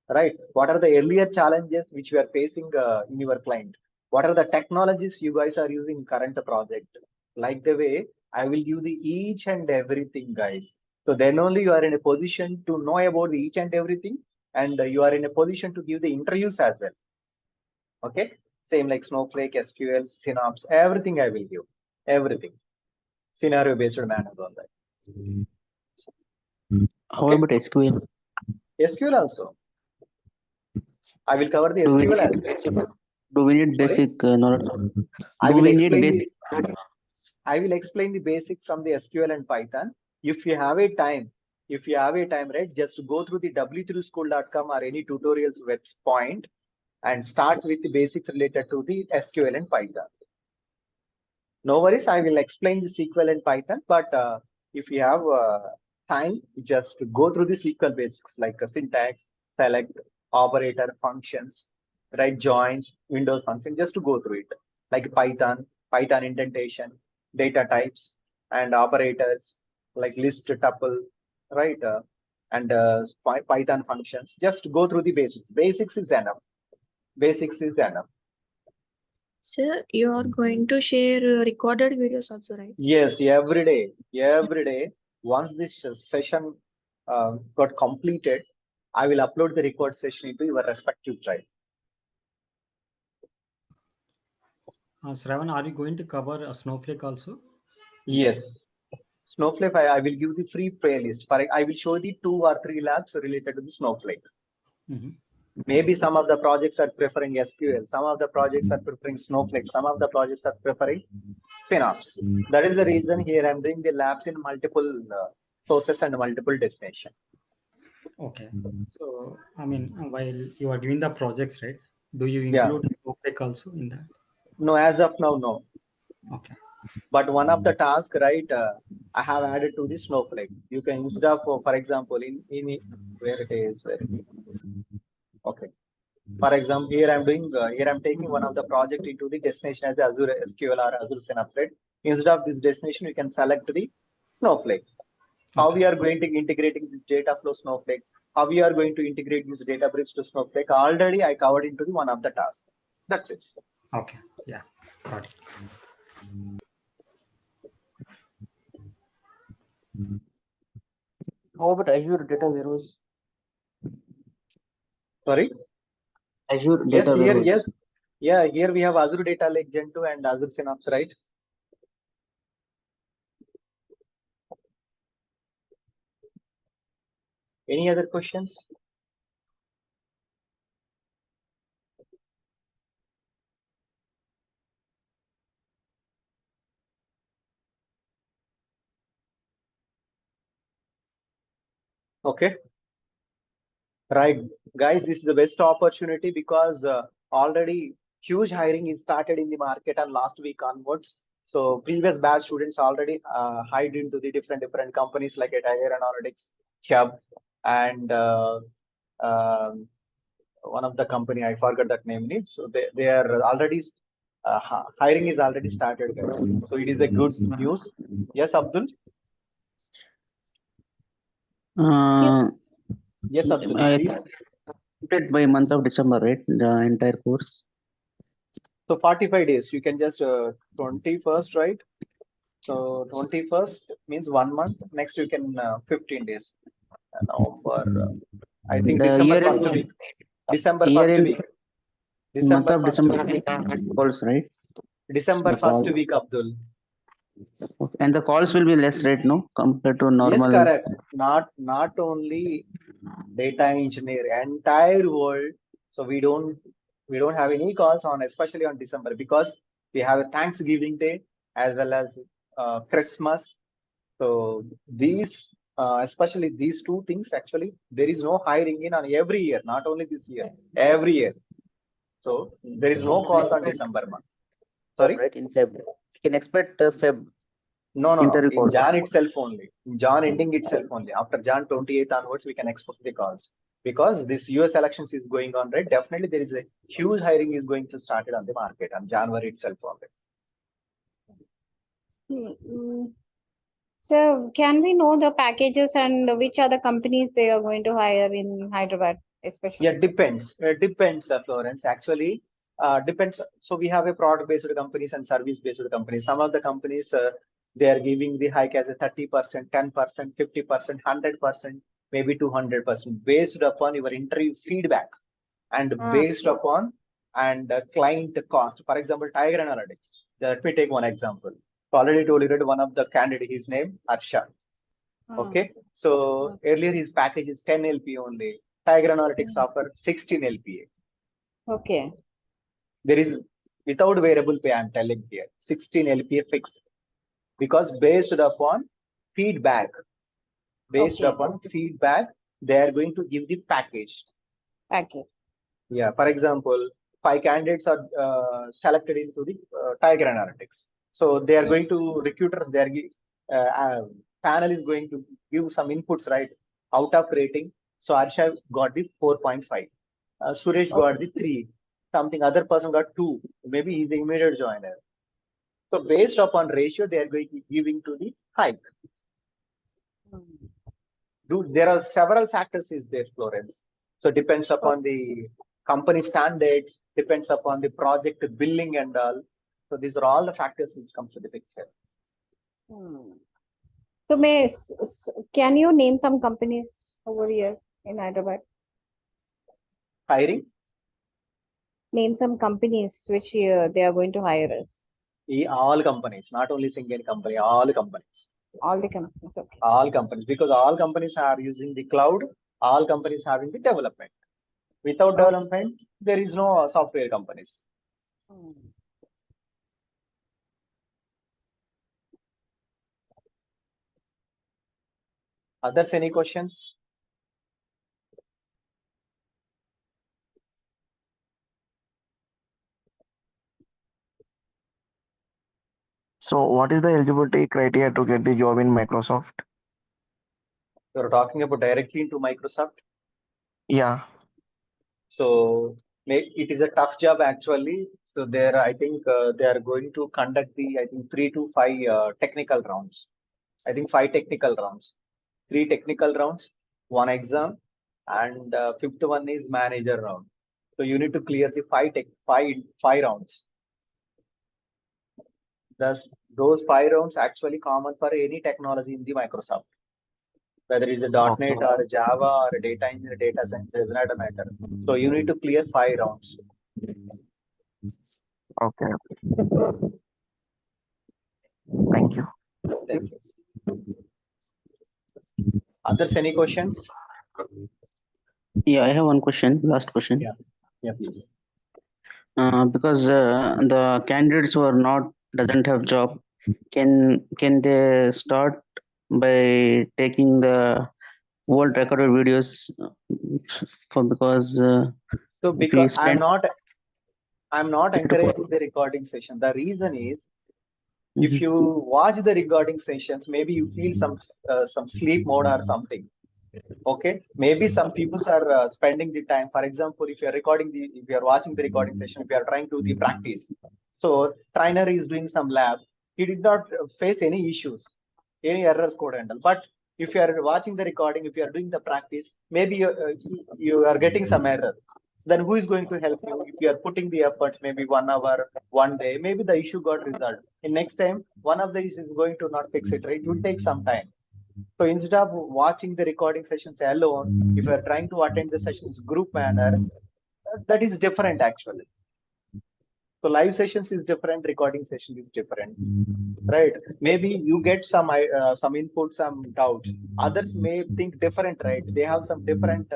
Right? What are the earlier challenges which you are facing in your client? What are the technologies you guys are using in current project? Like the way I will give the each and everything, guys. So then only you are in a position to know about the each and everything, and you are in a position to give the interviews as well. Okay, same like Snowflake, SQL, Synapse, everything I will give, everything, scenario based manner on that. How Okay. about SQL? SQL also. I will cover the Do we SQL need as well. basic? Do we need Sorry? basic knowledge? I Do will we need explain basic? I will explain the basics from the SQL and Python. If you have a time, right, just go through the w3school.com or any tutorials web point and start with the basics related to the SQL and Python. No worries, I will explain the SQL and Python, but if you have time, just go through the SQL basics like syntax, select, operator, functions, right, joins, Windows function, just to go through it. Like Python indentation, data types, and operators, like list, tuple, right, and Python functions. Just go through the basics. Basics is enough. Basics is enough. Sir, you are going to share recorded videos also, right? Yes, every day, every day. Once this session got completed, I will upload the record session into your respective drive. Shravan, are you going to cover a Snowflake also? Yes, Snowflake. I will give the free playlist. I will show the 2 or 3 labs related to the Snowflake. Maybe some of the projects are preferring SQL, some of the projects are preferring Snowflake, some of the projects are preferring Synapse. That is the reason here I'm doing the labs in multiple sources and multiple destinations. Okay. So, I mean, while you are giving the projects, right? Do you Yeah. include Snowflake also in that? No, as of now, no. Okay. But one of the tasks, right, I have added to the Snowflake. You can instead of, for example, in where it is, okay. For example, here I'm taking one of the project into the destination as Azure SQL or Azure Synapse, right? Instead of this destination, you can select the Snowflake. How we are going to integrating this data flow Snowflake? How we are going to integrate this Databricks to Snowflake? Already I covered into the one of the tasks. That's it. Okay. Yeah. Got it. How about Azure Data Warehouse? Sorry. Azure Yes, Data here, Warehouse. yes. Yeah, here we have Azure Data Lake Gen 2 and Azure Synapse, right? Any other questions? Okay. Right, guys, this is the best opportunity because already huge hiring is started in the market and last week onwards. So previous batch students already hired into the different companies like at Azure Analytics, Chubb, and um, one of the company I forgot that name is. So they are already hiring is already started, guys. So it is a good news. Yes, Abdul. Yes, Abdul. I Please. completed by month of December, right? The entire course. So 45 days. You can just 21st, right? So 21st means 1 month. Next you can 15 days. November. I think The December year first end, week. December year first end, week. month December of first December week. calls, right? December The first call. week, Abdul. Okay. And the calls will be less, right? No, compared to normal. Yes, correct. Not only data engineer, entire world. So we don't have any calls on, especially on December, because we have a Thanksgiving Day as well as Christmas. So these, especially these two things, actually, there is no hiring in on every year, not only this year, every year. So there is no calls on December month. Sorry? Right, in Feb. You can expect Feb No. interview In calls. Jan itself only. In Jan ending itself only. After Jan 28th onwards, we can expect the calls. Because this US elections is going on, right? Definitely there is a huge hiring is going to start it on the market on January itself only. So can we know the packages and which are the companies they are going to hire in Hyderabad, especially? Yeah, depends. It depends, Florence. Actually, depends. So we have a product-based companies and service-based companies. Some of the companies they are giving the hike as a 30%, 10%, 50%, 100%, maybe 200%, based upon your interview feedback and based upon and client cost. For example, Tiger Analytics. Let me take one example. Already told you that one of the candidate, his name Acharya. Okay, so earlier his package is 10 LPA only. Tiger Analytics offer 16 LPA. Okay. There is without variable pay, I'm telling here, 16 LPA fixed because based upon feedback, they are going to give the package. Okay. Yeah, for example, 5 candidates are selected into the Tiger Analytics. So they are going to recruiters. Panel is going to give some inputs, right? Out of rating. So Arsha got the 4.5. Suresh got the 3. Something other person got 2. Maybe he's the immediate joiner. So based upon ratio, they are going to giving to the hike. There are several factors is there, Florence. So depends upon the company standards, depends upon the project billing and all. So these are all the factors which comes to the picture. So can you name some companies over here in Hyderabad? Hiring? Name some companies which they are going to hire us. All companies, not only single company, all companies. All the companies, okay. All companies, because all companies are using the cloud, all companies having the development. Without development, there is no software companies. Others, any questions? So what is the eligibility criteria to get the job in Microsoft? You're talking about directly into Microsoft. Yeah. So it is a tough job actually. So there, I think they are going to conduct the, I think 3 to 5 technical rounds. I think 5 technical rounds, 3 technical rounds, 1 exam, and 5th one is manager round. So you need to clear the 5 rounds. Those 5 rounds actually common for any technology in the Microsoft. Whether it's a .NET or a Java or a data engineer, data science, does not matter. So you need to clear 5 rounds. Okay. Thank you. Thank you. Others, any questions? Yeah, I have one question, last question. Yeah, please. Because the candidates who are not doesn't have job, can they start by taking the old recorded videos because So if we because I'm spend not 3 to 4 encouraging the recording session. The reason is if Mhm. you watch the recording sessions, maybe you feel some sleep mode or something. Okay, maybe some people are spending the time. For example, if you are watching the recording session, if you are trying to the practice, so trainer is doing some lab, he did not face any issues, any errors code handle. But if you are watching the recording, if you are doing the practice, maybe you are getting some error. Then who is going to help you? If you are putting the efforts, maybe 1 hour, one day, maybe the issue got resolved. In next time, one of the issues is going to not fix it, right? It will take some time. So instead of watching the recording sessions alone, if you are trying to attend the sessions group manner, that is different actually. So live sessions is different, recording session is different, right? Maybe you get some input, some doubts. Others may think different, right? They have some different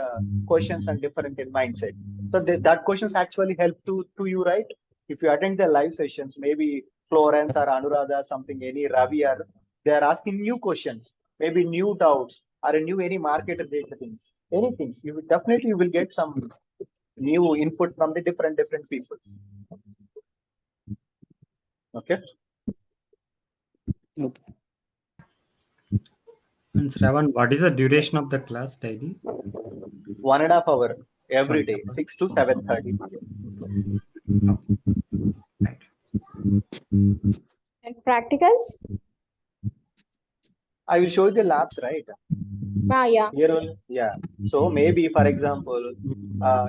questions and different in mindset. So that questions actually help to you, right? If you attend the live sessions, maybe Florence or Anuradha, something, any Ravi, or they are asking new questions, maybe new doubts or any market related things, anything. You will definitely you will get some new input from the different peoples. Okay. Okay. And Shravan, what is the duration of the class daily? 1.5 hours every 1 day, hour. 6 to 7:30 p.m. Right. And practicals? I will show you the labs, right? Yeah. Here only, yeah. So maybe, for example,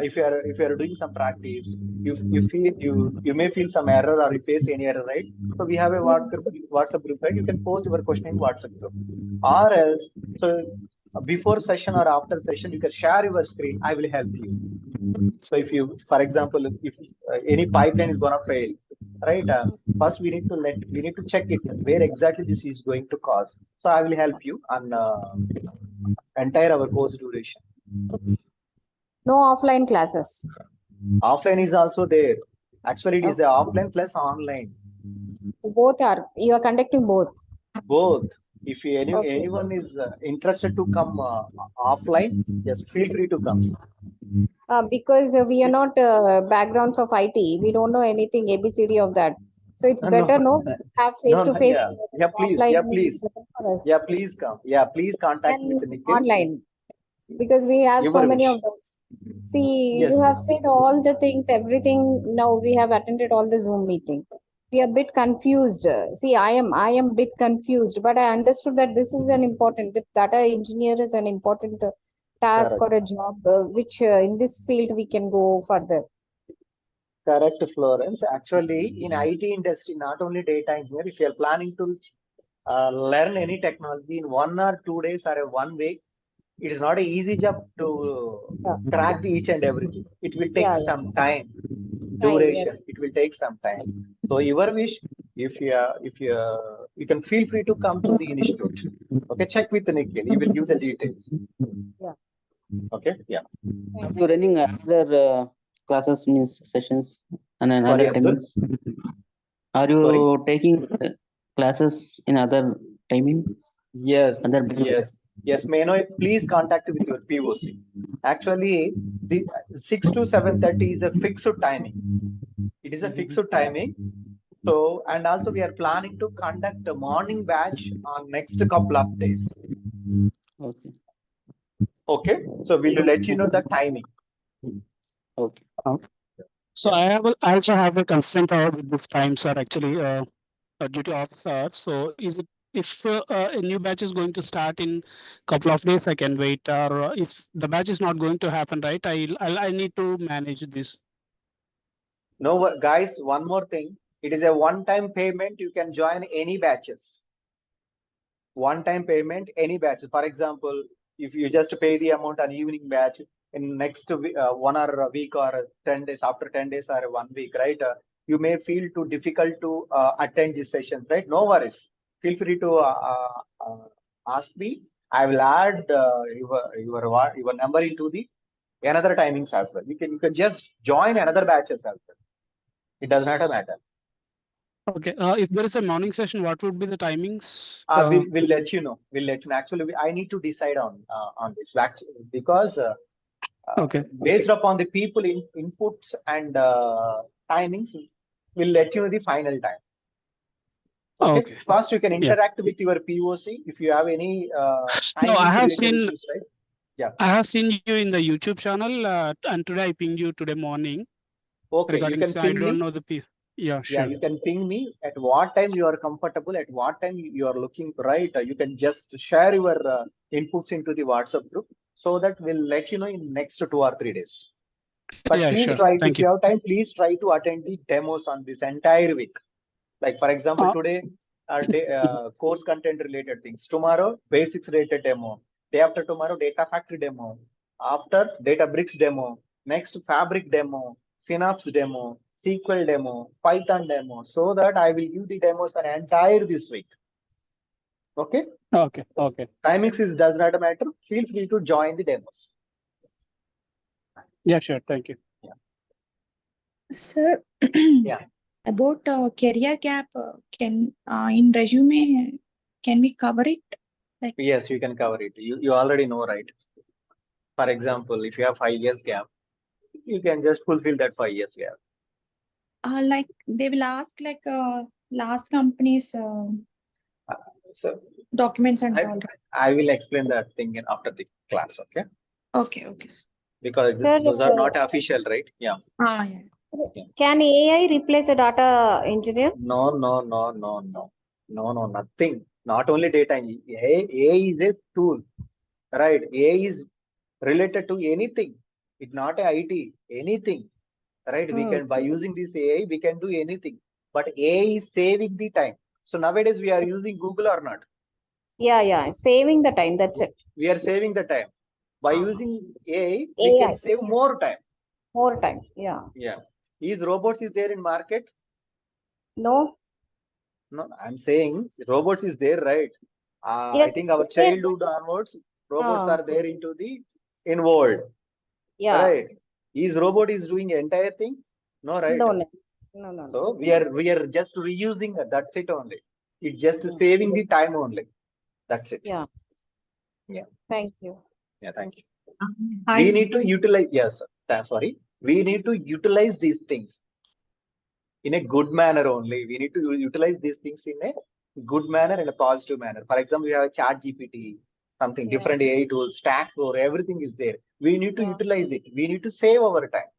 if you are doing some practice, you may feel some error or you face any error, right? So we have a WhatsApp group, right? You can post your question in WhatsApp group, or else so before session or after session, you can share your screen. I will help you. So if you, for example, if any pipeline is gonna fail, right? First we need to check it where exactly this is going to cause. So I will help you on entire our course duration. No offline classes. Offline is also there. Actually, it is Okay. a offline plus online. Both are, you are conducting both. Both. If Okay. anyone is interested to come offline, yes, feel free to come. Because we are not backgrounds of IT. We don't know anything ABCD of that. So it's No, better, no, have face no, to no, face. yeah, Offline is please, better for yeah, us please come. Yeah, please contact with than Nikhil. online, because we have so Your many of wish. those. See, you Yes, have said all the things, everything. Now we have attended all the Zoom meeting. We are a bit confused. See, I am bit confused, but I understood that this is an important, that data engineer is an important task correct. or a job, which in this field we can go further. Correct, Florence. Actually, in IT industry, not only data engineer, if you are planning to learn any technology in 1 or 2 days or a 1 week, it is not an easy job to Yeah, crack the each and everything. It will take yeah. some time, Time, duration. yes. It will take some time. So your wish, you can feel free to come to the institute. Okay, check with Nikhil. He will give the details. Yeah. Okay, yeah. Thank You're you. running other classes means sessions and in Sorry, other Abdul. timings. Are Sorry. you taking classes in other timing? Yes, Other yes. May I know? Please contact with your POC. Actually, the 6 to 7:30 is a fixed timing. It is a fixed timing. So, and also we are planning to conduct a morning batch on next couple of days. Okay. Okay, so we'll let you know the timing. Okay. So Yeah. I also have a constraint out with this time, sir, actually, due to office hours. So is it, if a new batch is going to start in couple of days, I can wait, or if the batch is not going to happen, right, I need to manage this. No, guys, one more thing. It is a one-time payment. You can join any batches. One-time payment, any batch. For example, if you just pay the amount on evening batch in next 1 or a week or 10 days, after 10 days or 1 week, right? You may feel too difficult to attend these sessions, right? No worries. Feel free to ask me. I will add your number into the another timings as well. You can just join another batches as well. It does not matter. Okay. If there is a morning session, what would be the timings? We'll let you know. We'll let you know. Actually, I need to decide on this because Okay. based upon the people inputs and timings, we'll let you know the final time. Okay. Okay. First, you can Yeah. interact with your POC if you have any No, I timings have related seen issues, right? Yeah. I have seen you in the YouTube channel, and today I pinged you today morning Okay. You regarding. can I ping don't me. know the P. Yeah, Yeah, sure. you can ping me at what time you are comfortable, at what time you are looking right. You can just share your inputs into the WhatsApp group so that we'll let you know in next 2 or 3 days. But Yeah, please sure. try to, Thank if you you. have time, please try to attend the demos on this entire week. Like for example, Uh, today course content related things. Tomorrow, basics related demo. Day after tomorrow, data factory demo. After Databricks demo. Next, Fabric demo, Synapse demo, SQL demo, Python demo. So that I will give the demos an entire this week. Okay. okay. Okay. Timings does not matter. Feel free to join the demos. Yeah, sure. Thank you. Sir, Yeah. about career gap, can in resume, can we cover it? Like, Yes, you can cover it. You already know, right? For example, if you have 5 years gap, you can just fulfill that 5 years gap. like they will ask like last company's So documents and I, all. I will explain that thing after the class, okay? Okay, okay. Sir. Because Sir, those are not official, right? Yeah. Yeah. can AI replace a data engineer? No, no, no, no, no. No, no, nothing. Not only data engineering. AI is a tool, right? AI is related to anything. It's not a IT, anything, right? We can, by using this AI, we can do anything. But AI is saving the time. So nowadays we are using Google or not? Yeah, saving the time. That's it. We are saving the time. By using AI, we AI, can save more time. more time. Yeah. Yeah. Is robots is there in market? No. No, I'm saying robots is there, right? I Yes. think our there- childhood onwards, robots Ah, are there into the in world, yeah. right? Is robot is doing entire thing? No, right? No, no, no, no, no. So we are just reusing that. That's it only. It's just saving the time only. That's it. Yeah. Yeah. Thank you. Yeah. Thank you. Hi, We sir. need to utilize. Yes. Sorry. We need to utilize these things in a good manner only. We need to utilize these things in a good manner and a positive manner. For example, we have a chat GPT, something Yeah. different AI tools, stack core, everything is there. We need to Yeah. utilize it. We need to save our time.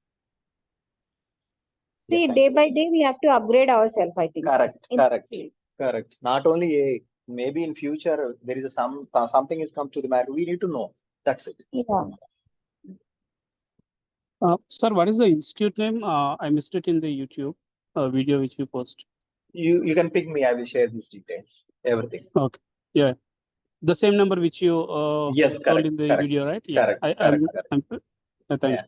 See, thank day you. by day, we have to upgrade ourselves, I think. Correct, in this correct, field. correct. Not only AI, maybe in future there is something is come to the matter. We need to know. That's it. Yeah. Sir, what is the institute name? I missed it in the YouTube video which you post. You can pick me. I will share these details. Everything. Okay. Yeah. The same number which you Yes, told correct, in the correct, video, right? Yeah. correct, I'm correct. thank Yeah.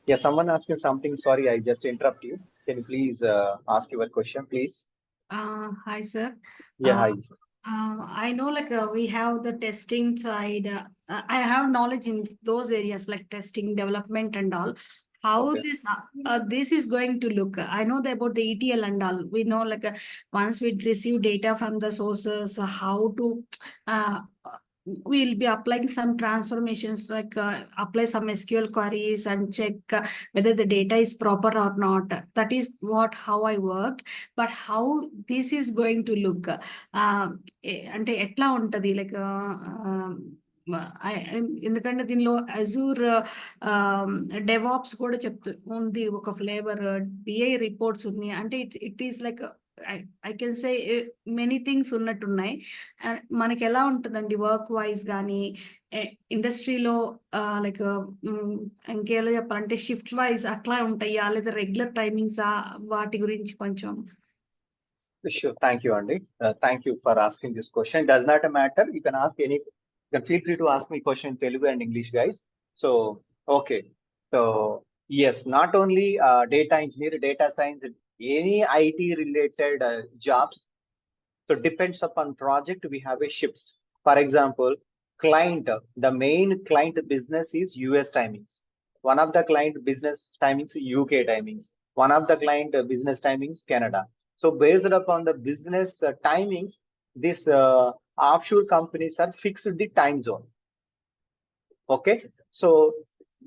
Yeah, someone asking something. Sorry, I just interrupt you. Can you please ask your question, please? Hi, sir. Yeah, Uh, hi. I know like we have the testing side. I have knowledge in those areas like testing, development, and all. How Okay. this is going to look? I know about the ETL and all. We know like once we receive data from the sources, how to uh, we'll be applying some transformations like apply some SQL queries and check whether the data is proper or not. That is what how I work. But how this is going to look అంటే ఎట్లా ఉంటది like ఎందుకంటే దీనిలో Azure DevOps కూడా ఉంది ఒక flavour BI reports ఉంది అంటే it is like I can say many things ఉన్నట్టున్నాయి మనకి ఎలా ఉంటుందండి వర్క్ వైజ్ కానీ ఇండస్ట్రీలో లైక్ ఇంకేలా చెప్పాలంటే షిఫ్ట్ వైజ్ అట్లా ఉంటాయా లేదా రెగ్యులర్ టైమింగ్సా వాటి గురించి కొంచెం Sure. Thank you, Andy. Thank you for asking this question. It does not matter. You can ask any. You can feel free to ask me question in Telugu and English, guys. So, okay. So, yes, not only data engineer, data science, any IT related jobs. So, depends upon project. We have a shifts. For example, client. The main client business is US timings. One of the client business timings is UK timings. One of the client business timings, Canada. So based upon the business timings, this offshore companies are fixed the time zone. Okay, so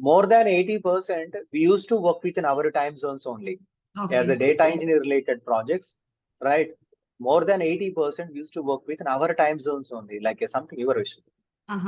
more than 80% we used to work within our time zones only as a data engineer related projects, right? More than 80% used to work within our time zones only, like something your issue.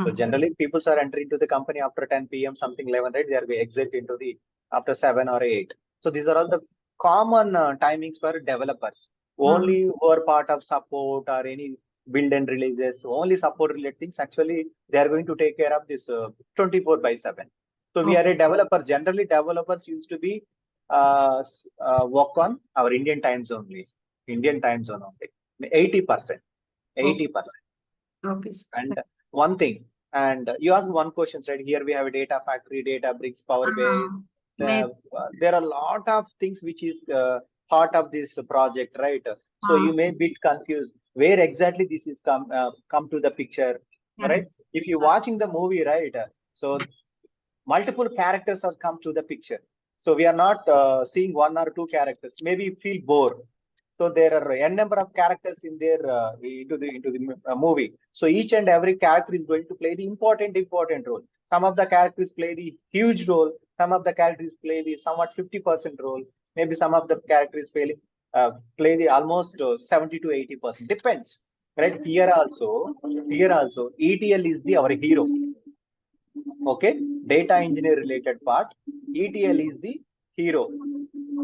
So generally, people are entering into the company after 10 p.m., something 11, right? They are exit into the after 7 or 8. So these are all the common timings for developers. Only who are part of support or any build and releases, only support related things. Actually, they are going to take care of this 24 by 7. So we are a developer. Generally, developers used to be work on our Indian time zone only. Indian time zone only. 80%. 80%. Okay. And one thing, and you asked one question, right? Here we have a data factory, Databricks, Power BI. There are a lot of things which is part of this project, right? So you may be confused where exactly this is come to the picture, right? If you're watching the movie, right? So multiple characters have come to the picture. So we are not seeing one or two characters. Maybe you feel bored. So there are n number of characters in there into the movie. So each and every character is going to play the important role. Some of the characters play the huge role. Some of the characters play the somewhat 50% role. Maybe some of the characters play the almost 70 to 80%. Depends, right? Here also, ETL is the our hero. Okay, data engineer related part. ETL is the hero.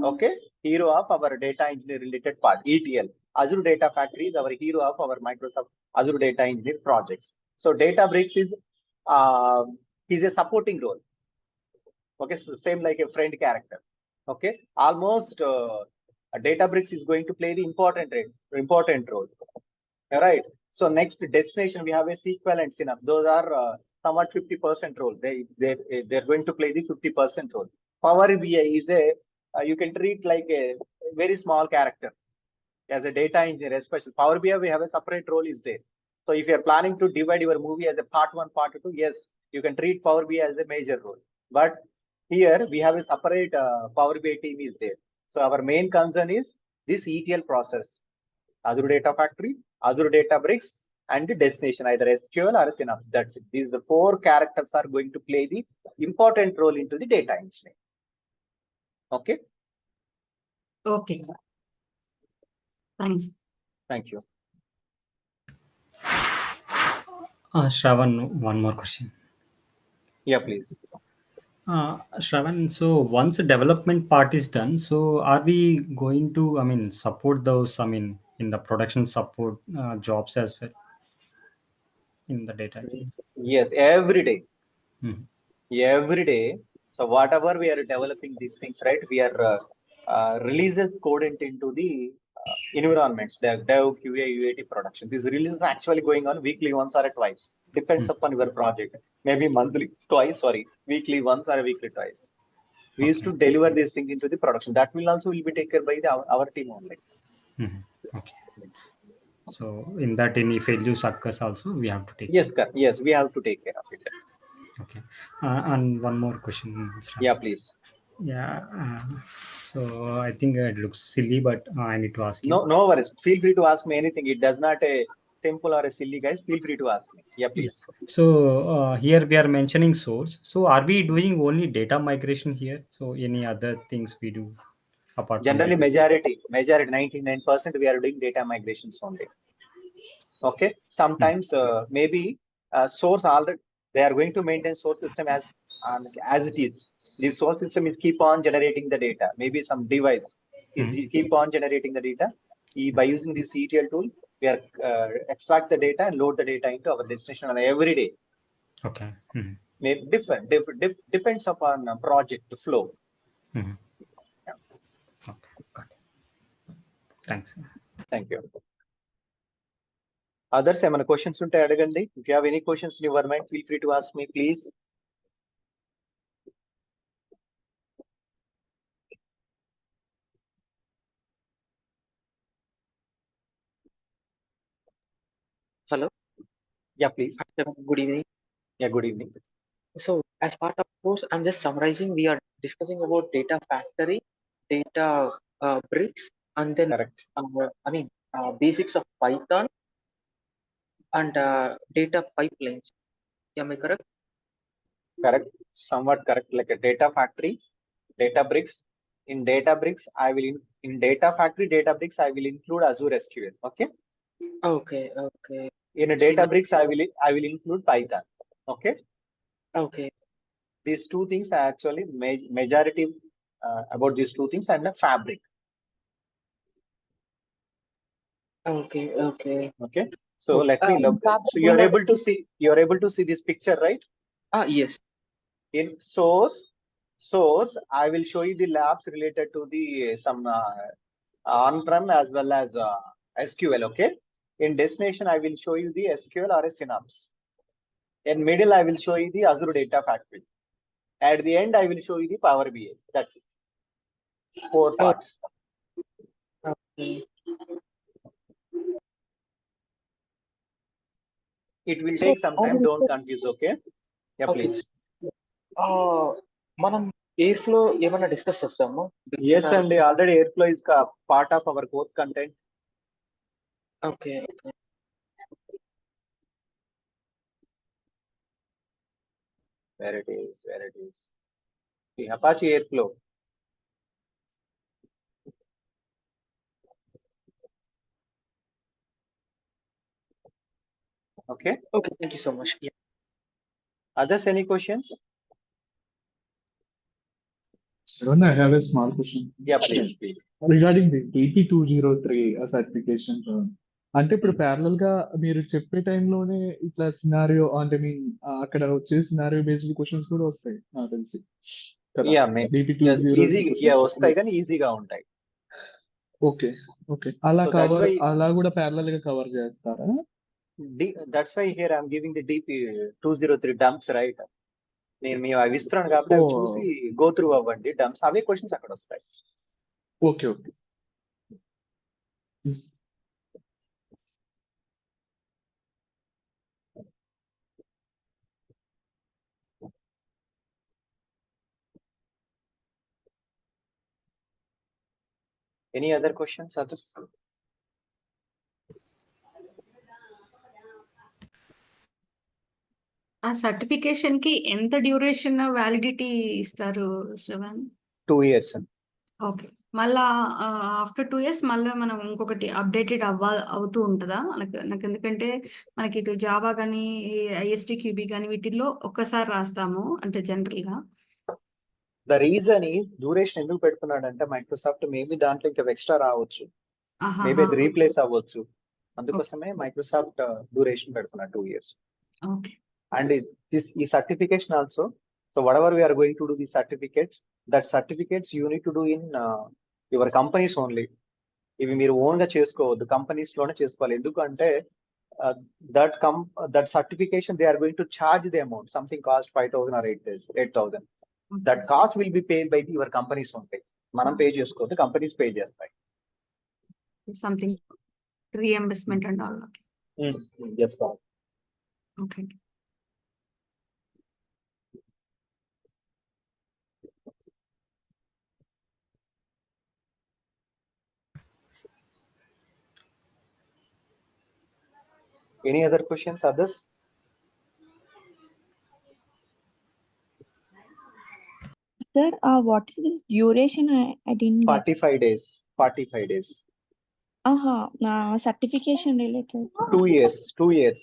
Okay, hero of our data engineer related part, ETL. Azure Data Factory is our hero of our Microsoft Azure Data Engineer projects. So Databricks is a supporting role. Okay, so same like a friend character. Okay, almost Databricks is going to play the important role. All right. So next destination we have a SQL and Synapse. Those are somewhat 50% role. They're going to play the 50% role. Power BI is a you can treat like a very small character as a data engineer, especially Power BI. We have a separate role is there. So if you're planning to divide your movie as a part 1, part 2, yes, you can treat Power BI as a major role. But here we have a separate Power BI team is there. So our main concern is this ETL process. Azure Data Factory, Azure Databricks, and the destination, either SQL or Synapse. That's it. These the 4 characters are going to play the important role into the data engineering. Okay. Okay. Thanks. Thank you. Shravan, one more question. Yeah, please. Shravan, so once the development part is done, so are we going to, support those, in the production support jobs as well in the data? Yes, every day. Hmm. Every day. So whatever we are developing these things, right? We are releases code into the environments, dev, QA, UAT production. These releases actually going on weekly once or twice. Depends upon your project. Maybe monthly, weekly once or weekly twice. We used to deliver this thing into the production. That will also be taken by our team only. Okay. So in that, any failures occurs also, we have to take. Yes, care. Yes, we have to take care of it. Okay. And one more question. Shravan. Yeah, please. Yeah. So I think it looks silly, but I need to ask you. No worries. Feel free to ask me anything. It does not a simple or a silly, guys. Feel free to ask me. Yeah, please. Yeah. So here we are mentioning source. So are we doing only data migration here? So any other things we do apart Generally, from majority, 99%, we are doing data migrations only. Okay. Sometimes maybe source already they are going to maintain source system as it is. The source system is keep on generating the data. Maybe some device is keep on generating the data. By using this ETL tool, we are extract the data and load the data into our destination on every day. Okay. Maybe different depends upon project flow. Yeah. Okay. Got it. Thanks. Thank you. Others, ఏమైనా questions ఉంటే అడగండి. If you have any questions in your mind, feel free to ask me, please. Hello. Yeah, please. Good evening. Yeah, good evening. So as part of course, I'm just summarizing. We are discussing about Data Factory data bricks, and then Correct. basics of Python and data pipelines. Am I correct? Correct. Somewhat correct. Like a data factory, Databricks. In Databricks, in Data Factory, Databricks, I will include Azure SQL. Okay. Okay, okay, In a see, Databricks, I will include Python. Okay. okay, These two things are actually majority about these two things and the Fabric. okay, okay. Okay. So let me look. Fabric So you're కూడా able to see this picture, right? Yes. In source, I will show you the labs related to the some on-prem as well as SQL. Okay. In destination, I will show you the SQL or a Synapse. In middle, I will show you the Azure Data Factory. At the end, I will show you the Power BI. That's it. 4 parts. Okay. It will So take some time. Don't confuse. Okay. Yeah, Okay. please. మనం Airflow ఏమైనా discuss చేస్తాము? Yes, and already Airflow is part of our course content. Okay, okay. Where it is. The Apache Airflow. Okay. Okay, thank you so much. Yeah. Others, any questions? Shravan, I have a small question. Yeah, please. Regarding this 8203 certification. అంటే ఇప్పుడు parallel గా మీరు చెప్పే టైంలోనే ఇట్లా scenario అంటే mean అక్కడ వచ్చే సినారియో బేస్డ్ క్వశ్చన్స్ కూడా వస్తాయి నాకు తెలిసి కదా. Yeah, easy వస్తాయి కానీ ఈజీగా ఉంటాయి. ఓకే ఓకే అలా అలా కూడా ప్యారలల్ గా కవర్ చేస్తారా? That's why here I'm giving the DP 203 dumps, right? నేను అవి ఇస్తున్నాను కాబట్టి అవి చూసి గో త్రూ అవ్వండి డమ్స్, అవే క్వశ్చన్స్ అక్కడ వస్తాయి. Okay okay. Any other questions, others? ఆ సర్టిఫికేషన్ కి ఎంత డ్యూరేషన్ వ్యాలిడిటీ ఇస్తారు శ్రవణ్? 2 years. ఓకే, మళ్ళా ఆఫ్టర్ 2 years మళ్ళీ మనం ఇంకొకటి అప్డేటెడ్ అవుతూ ఉంటుందా? నాకు ఎందుకంటే మనకి ఇటు జావా కానీ ఐఎస్టీ క్యూబీ కానీ వీటిల్లో ఒక్కసారి రాస్తాము అంటే జనరల్ గా. ద రీజన్ ఈస్ డ్యూరేషన్ ఎందుకు పెడుతున్నాడంటే మైక్రోసాఫ్ట్ మేబీ దాంట్లో ఇంకా ఎక్స్ట్రా రావచ్చు, మేబీ అది రీప్లేస్ అవ్వచ్చు, అందుకోసమే మైక్రోసాఫ్ట్ డ్యూరేషన్ పెడుతున్నారు 2 years. ఓకే. And ఈ certification also, so whatever we are going to do the certificates, that certificates you need to do in your companies only. ఇవి మీరు ఓన్ గా చేసుకోవద్దు, కంపెనీస్ లోనే చేసుకోవాలి. ఎందుకంటే that certification they are going to charge the amount, something cost 5,000 or 8,000. That cost will be paid by your companies only. మనం pay చేసుకోవద్దు, companies pay చేస్తాయి. Something reimbursement and all. Yes, okay. Any other questions, others? Sir, what is this duration? I didn't get. 45 days. 45 days. Certification related. 2 years. 2 years.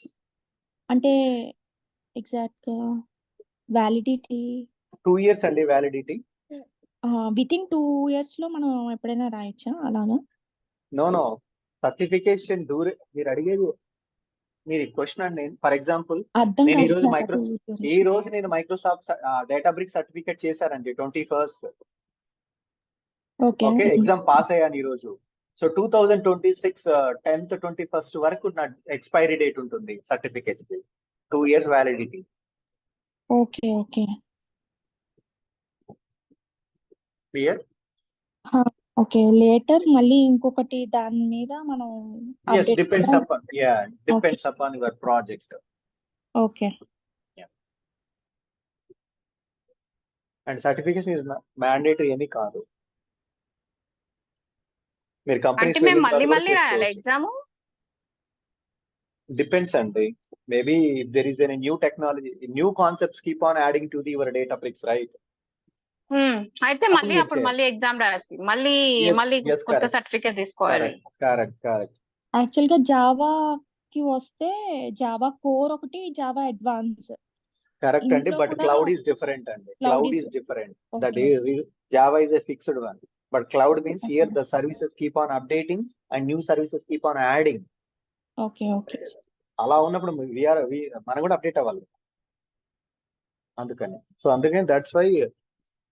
అంటే exact validity 2 years అండి validity. With in 2 years లో మనం ఎప్పుడైనా రాయొచ్చా అలాగా? No certification మీరు అడిగేది మీరు question అండి. ఫర్ ఎగ్జాంపుల్ నేను ఈ రోజు నేను మైక్రోసాఫ్ట్ డేటాబ్రిక్స్ సర్టిఫికేట్ చేశానండి 21st. ఓకే, ఎగ్జామ్ పాస్ అయ్యాను ఈ రోజు. సో 2026 10th 21st వరకు నా ఎక్స్పైరీ డేట్ ఉంటుంది certificate. 2 years validity. Okay okay clear? Okay, later మళ్ళీ ఇంకొకటి దాని మీద మనం yes, depends upon your project. Okay. Yeah. And certification is mandatory any కాదు. మీరు అంటే కంపెనీస్ మేము వెళ్ళిన మళ్ళీ తర్వాత కూడా మళ్ళీ రాయాలి చేసుకోవచ్చు. ఎగ్జామ్? Depends అండి. Maybe if there is any new technology, new concepts keep on adding to your Databricks, right? అయితే అప్పుడు మళ్ళీ మీరు అప్పుడు చేయాలి. మళ్ళీ ఎగ్జామ్ రాసి మళ్ళీ Yes, మళ్ళీ yes, కొత్త correct, సర్టిఫికేట్ తీసుకోవాలి. correct. యాక్చువల్ గా జావాకి వస్తే జావా కోర్ ఒకటి, జావా అడ్వాన్స్. Correct అండి, ఇందులో but కూడా cloud is different అండి. cloud Cloud is is different. okay. The Java is a fixed one, but cloud means here Okay. the services keep on updating and new services keep on adding. Okay. అలా ఉన్నప్పుడు మనం కూడా update అవ్వాలి. అందుకని that's why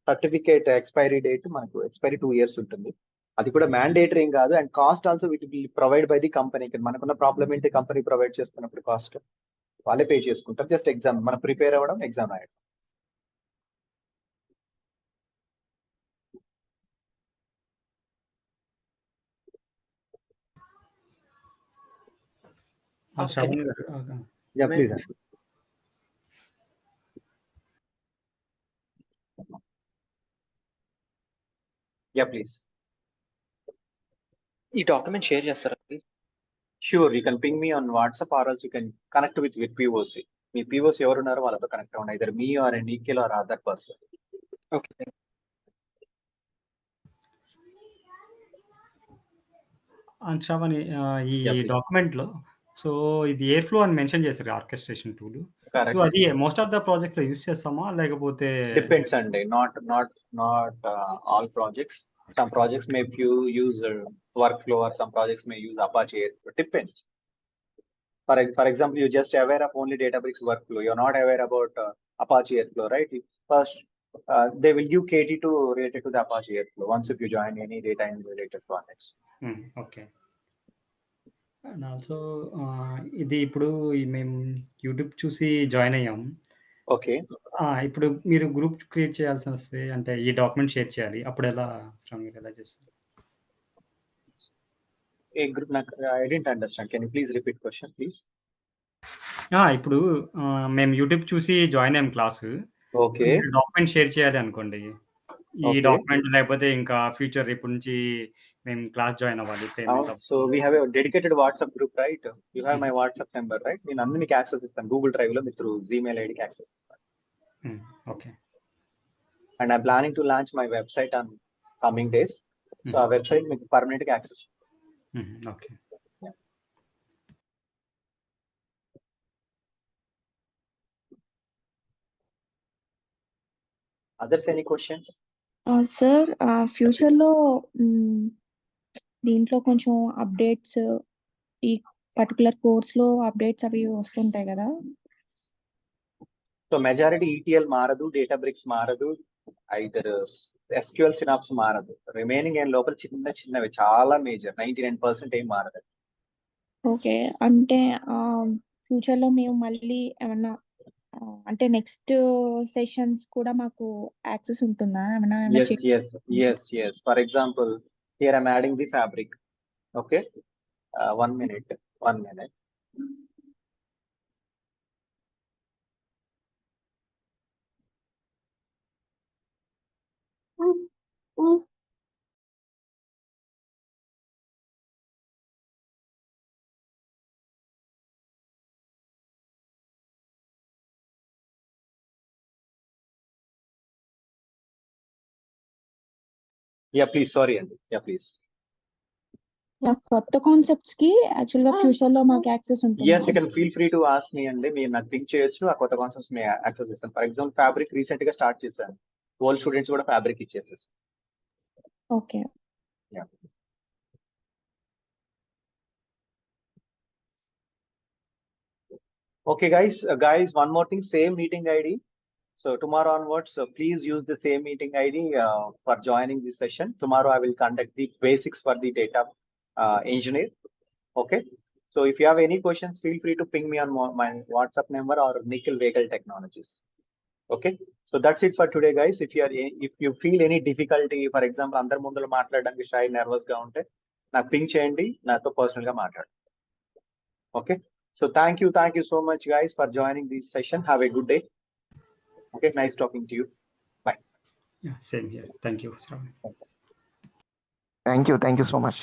certificate expiry date మనకు expiry 2 years ఉంటుంది. అది కూడా మ్యాండేటరీ ఏం కాదు. And cost also will be provided by the company. మనకున్న ప్రాబ్లం ఏంటి, కంపెనీ ప్రొవైడ్ చేస్తున్నప్పుడు కాస్ట్ వాళ్ళే పే చేసుకుంటారు. జస్ట్ ఎగ్జామ్ మనం ప్రిపేర్ అవ్వడం, ఎగ్జామ్ రాయడం. శ్రవణ్ గారు యా ప్లీజ్ అండి. Yeah please. ఈ డాక్యుమెంట్ షేర్ చేస్తారా please? Sure, you can ping me on WhatsApp or also you can connect with POC. మీ పిఓసి ఎవరున్నారో వాళ్ళతో కనెక్ట్ అవ్వండి. Either me or Nikhil or other person. Okay. Shravan, ఈ డాక్యుమెంట్ లో so ఇది ఎయిర్ ఫ్లో అని మెన్షన్ చేశారు, ఆర్కెస్ట్రేషన్ టూల్. సో అది మోస్ట్ ఆఫ్ ద ప్రాజెక్ట్స్ లో యూస్ చేస్తామా లేకపోతే? డిపెండ్స్ అండి, not all projects. Some projects may use workflow, or some projects may use Apache Airflow. Depends. For example, you just aware of only Databricks workflow. You're not aware about Apache Airflow, right? First, they will give KT2 related to the Apache Airflow once if you join any data related projects. Okay. And also ఇది ఇప్పుడు మేము YouTube చూసి join అయ్యాం. Okay. ఇప్పుడు మీరు group create చేయాల్సి వస్తే, అంటే ఈ డాక్యుమెంట్ షేర్ చేయాలి, అప్పుడు ఎలా మీరు ఎలా చేస్తారు? ఏ గ్రూప్? నాకు I didn't understand. Can you please repeat question please? ఇప్పుడు మేము యూట్యూబ్ చూసి జాయిన్ అయ్యాం క్లాస్. ఓకే. డాక్యుమెంట్ షేర్ చేయాలి అనుకోండి, ఈ డాక్యుమెంట్ లేకపోతే ఇంకా ఫ్యూచర్ ఇప్పటి నుంచి మేము క్లాస్ జాయిన్ అవ్వాలి. So we have a dedicated WhatsApp group, right? You have my WhatsApp number, right? నేను అన్ని మీకు యాక్సెస్ ఇస్తాను. గూగుల్ డ్రైవ్ లో మీరు జీమెయిల్ ఐడికి యాక్సెస్ ఇస్తాను. Okay. And I planning to launch my website on coming days. So ఆ website మీకు పర్మనెంట్ గా access. Okay. Others, any questions? Sir, future లో దీంట్లో కొంచెం అప్డేట్స్, ఈ పర్టికులర్ కోర్స్ లో అప్డేట్స్ అవి వస్తుంటాయి కదా? సో మెజారిటీ ETL మారదు, డేటాబ్రిక్స్ మారదు, ఐదర్ SQL Synapse మారదు. రిమైనింగ్ ఏం లోపల చిన్నవి చాలా మేజర్ 99% ఏం మారదు. ఓకే. అంటే ఫ్యూచర్ లో మేము మళ్ళీ ఏమన్నా, అంటే నెక్స్ట్ సెషన్స్ కూడా మాకు యాక్సెస్ ఉంటుందా? Yes. For example, here I'm adding the fabric. Okay. 1 minute. Yeah, please. Sorry, Andy. Yeah, please. కొత్త కాన్సెప్ట్స్ కి యాక్చువల్ గా ఫ్యూచర్ లో మాకు యాక్సెస్ ఉంటుంది. Yes, you can feel free to ask me అండి. మీరు నాకు పింక్ చేయొచ్చు, ఆ కొత్త కాన్సెప్ట్స్ ని యాక్సెస్ చేస్తాను. ఫర్ ఎగ్జాంపుల్ ఫ్యాబ్రిక్ రీసెంట్ గా స్టార్ట్ చేశాను. ఓల్డ్ స్టూడెంట్స్ కూడా ఫ్యాబ్రిక్ ఇచ్చేసేసి. Okay. Okay, guys, one more thing, same meeting ID. So tomorrow onwards, please use the same meeting ID for joining this session. Tomorrow I will conduct the basics for the data engineer. Okay. So if you have any questions, feel free to ping me on my WhatsApp number or Nikhil Vehicle Technologies. Okay. So that's it for today, guys. If you feel any difficulty, for example, అందరి ముందులో మాట్లాడడానికి shy, nervous గా ఉంటే నాకు ping చేయండి, నాతో personal గా మాట్లాడండి. Okay. So thank you so much, guys, for joining this session. Have a good day. Okay, nice talking to you. Bye. Yeah, same here. Thank you, Shravan. Thank you so much.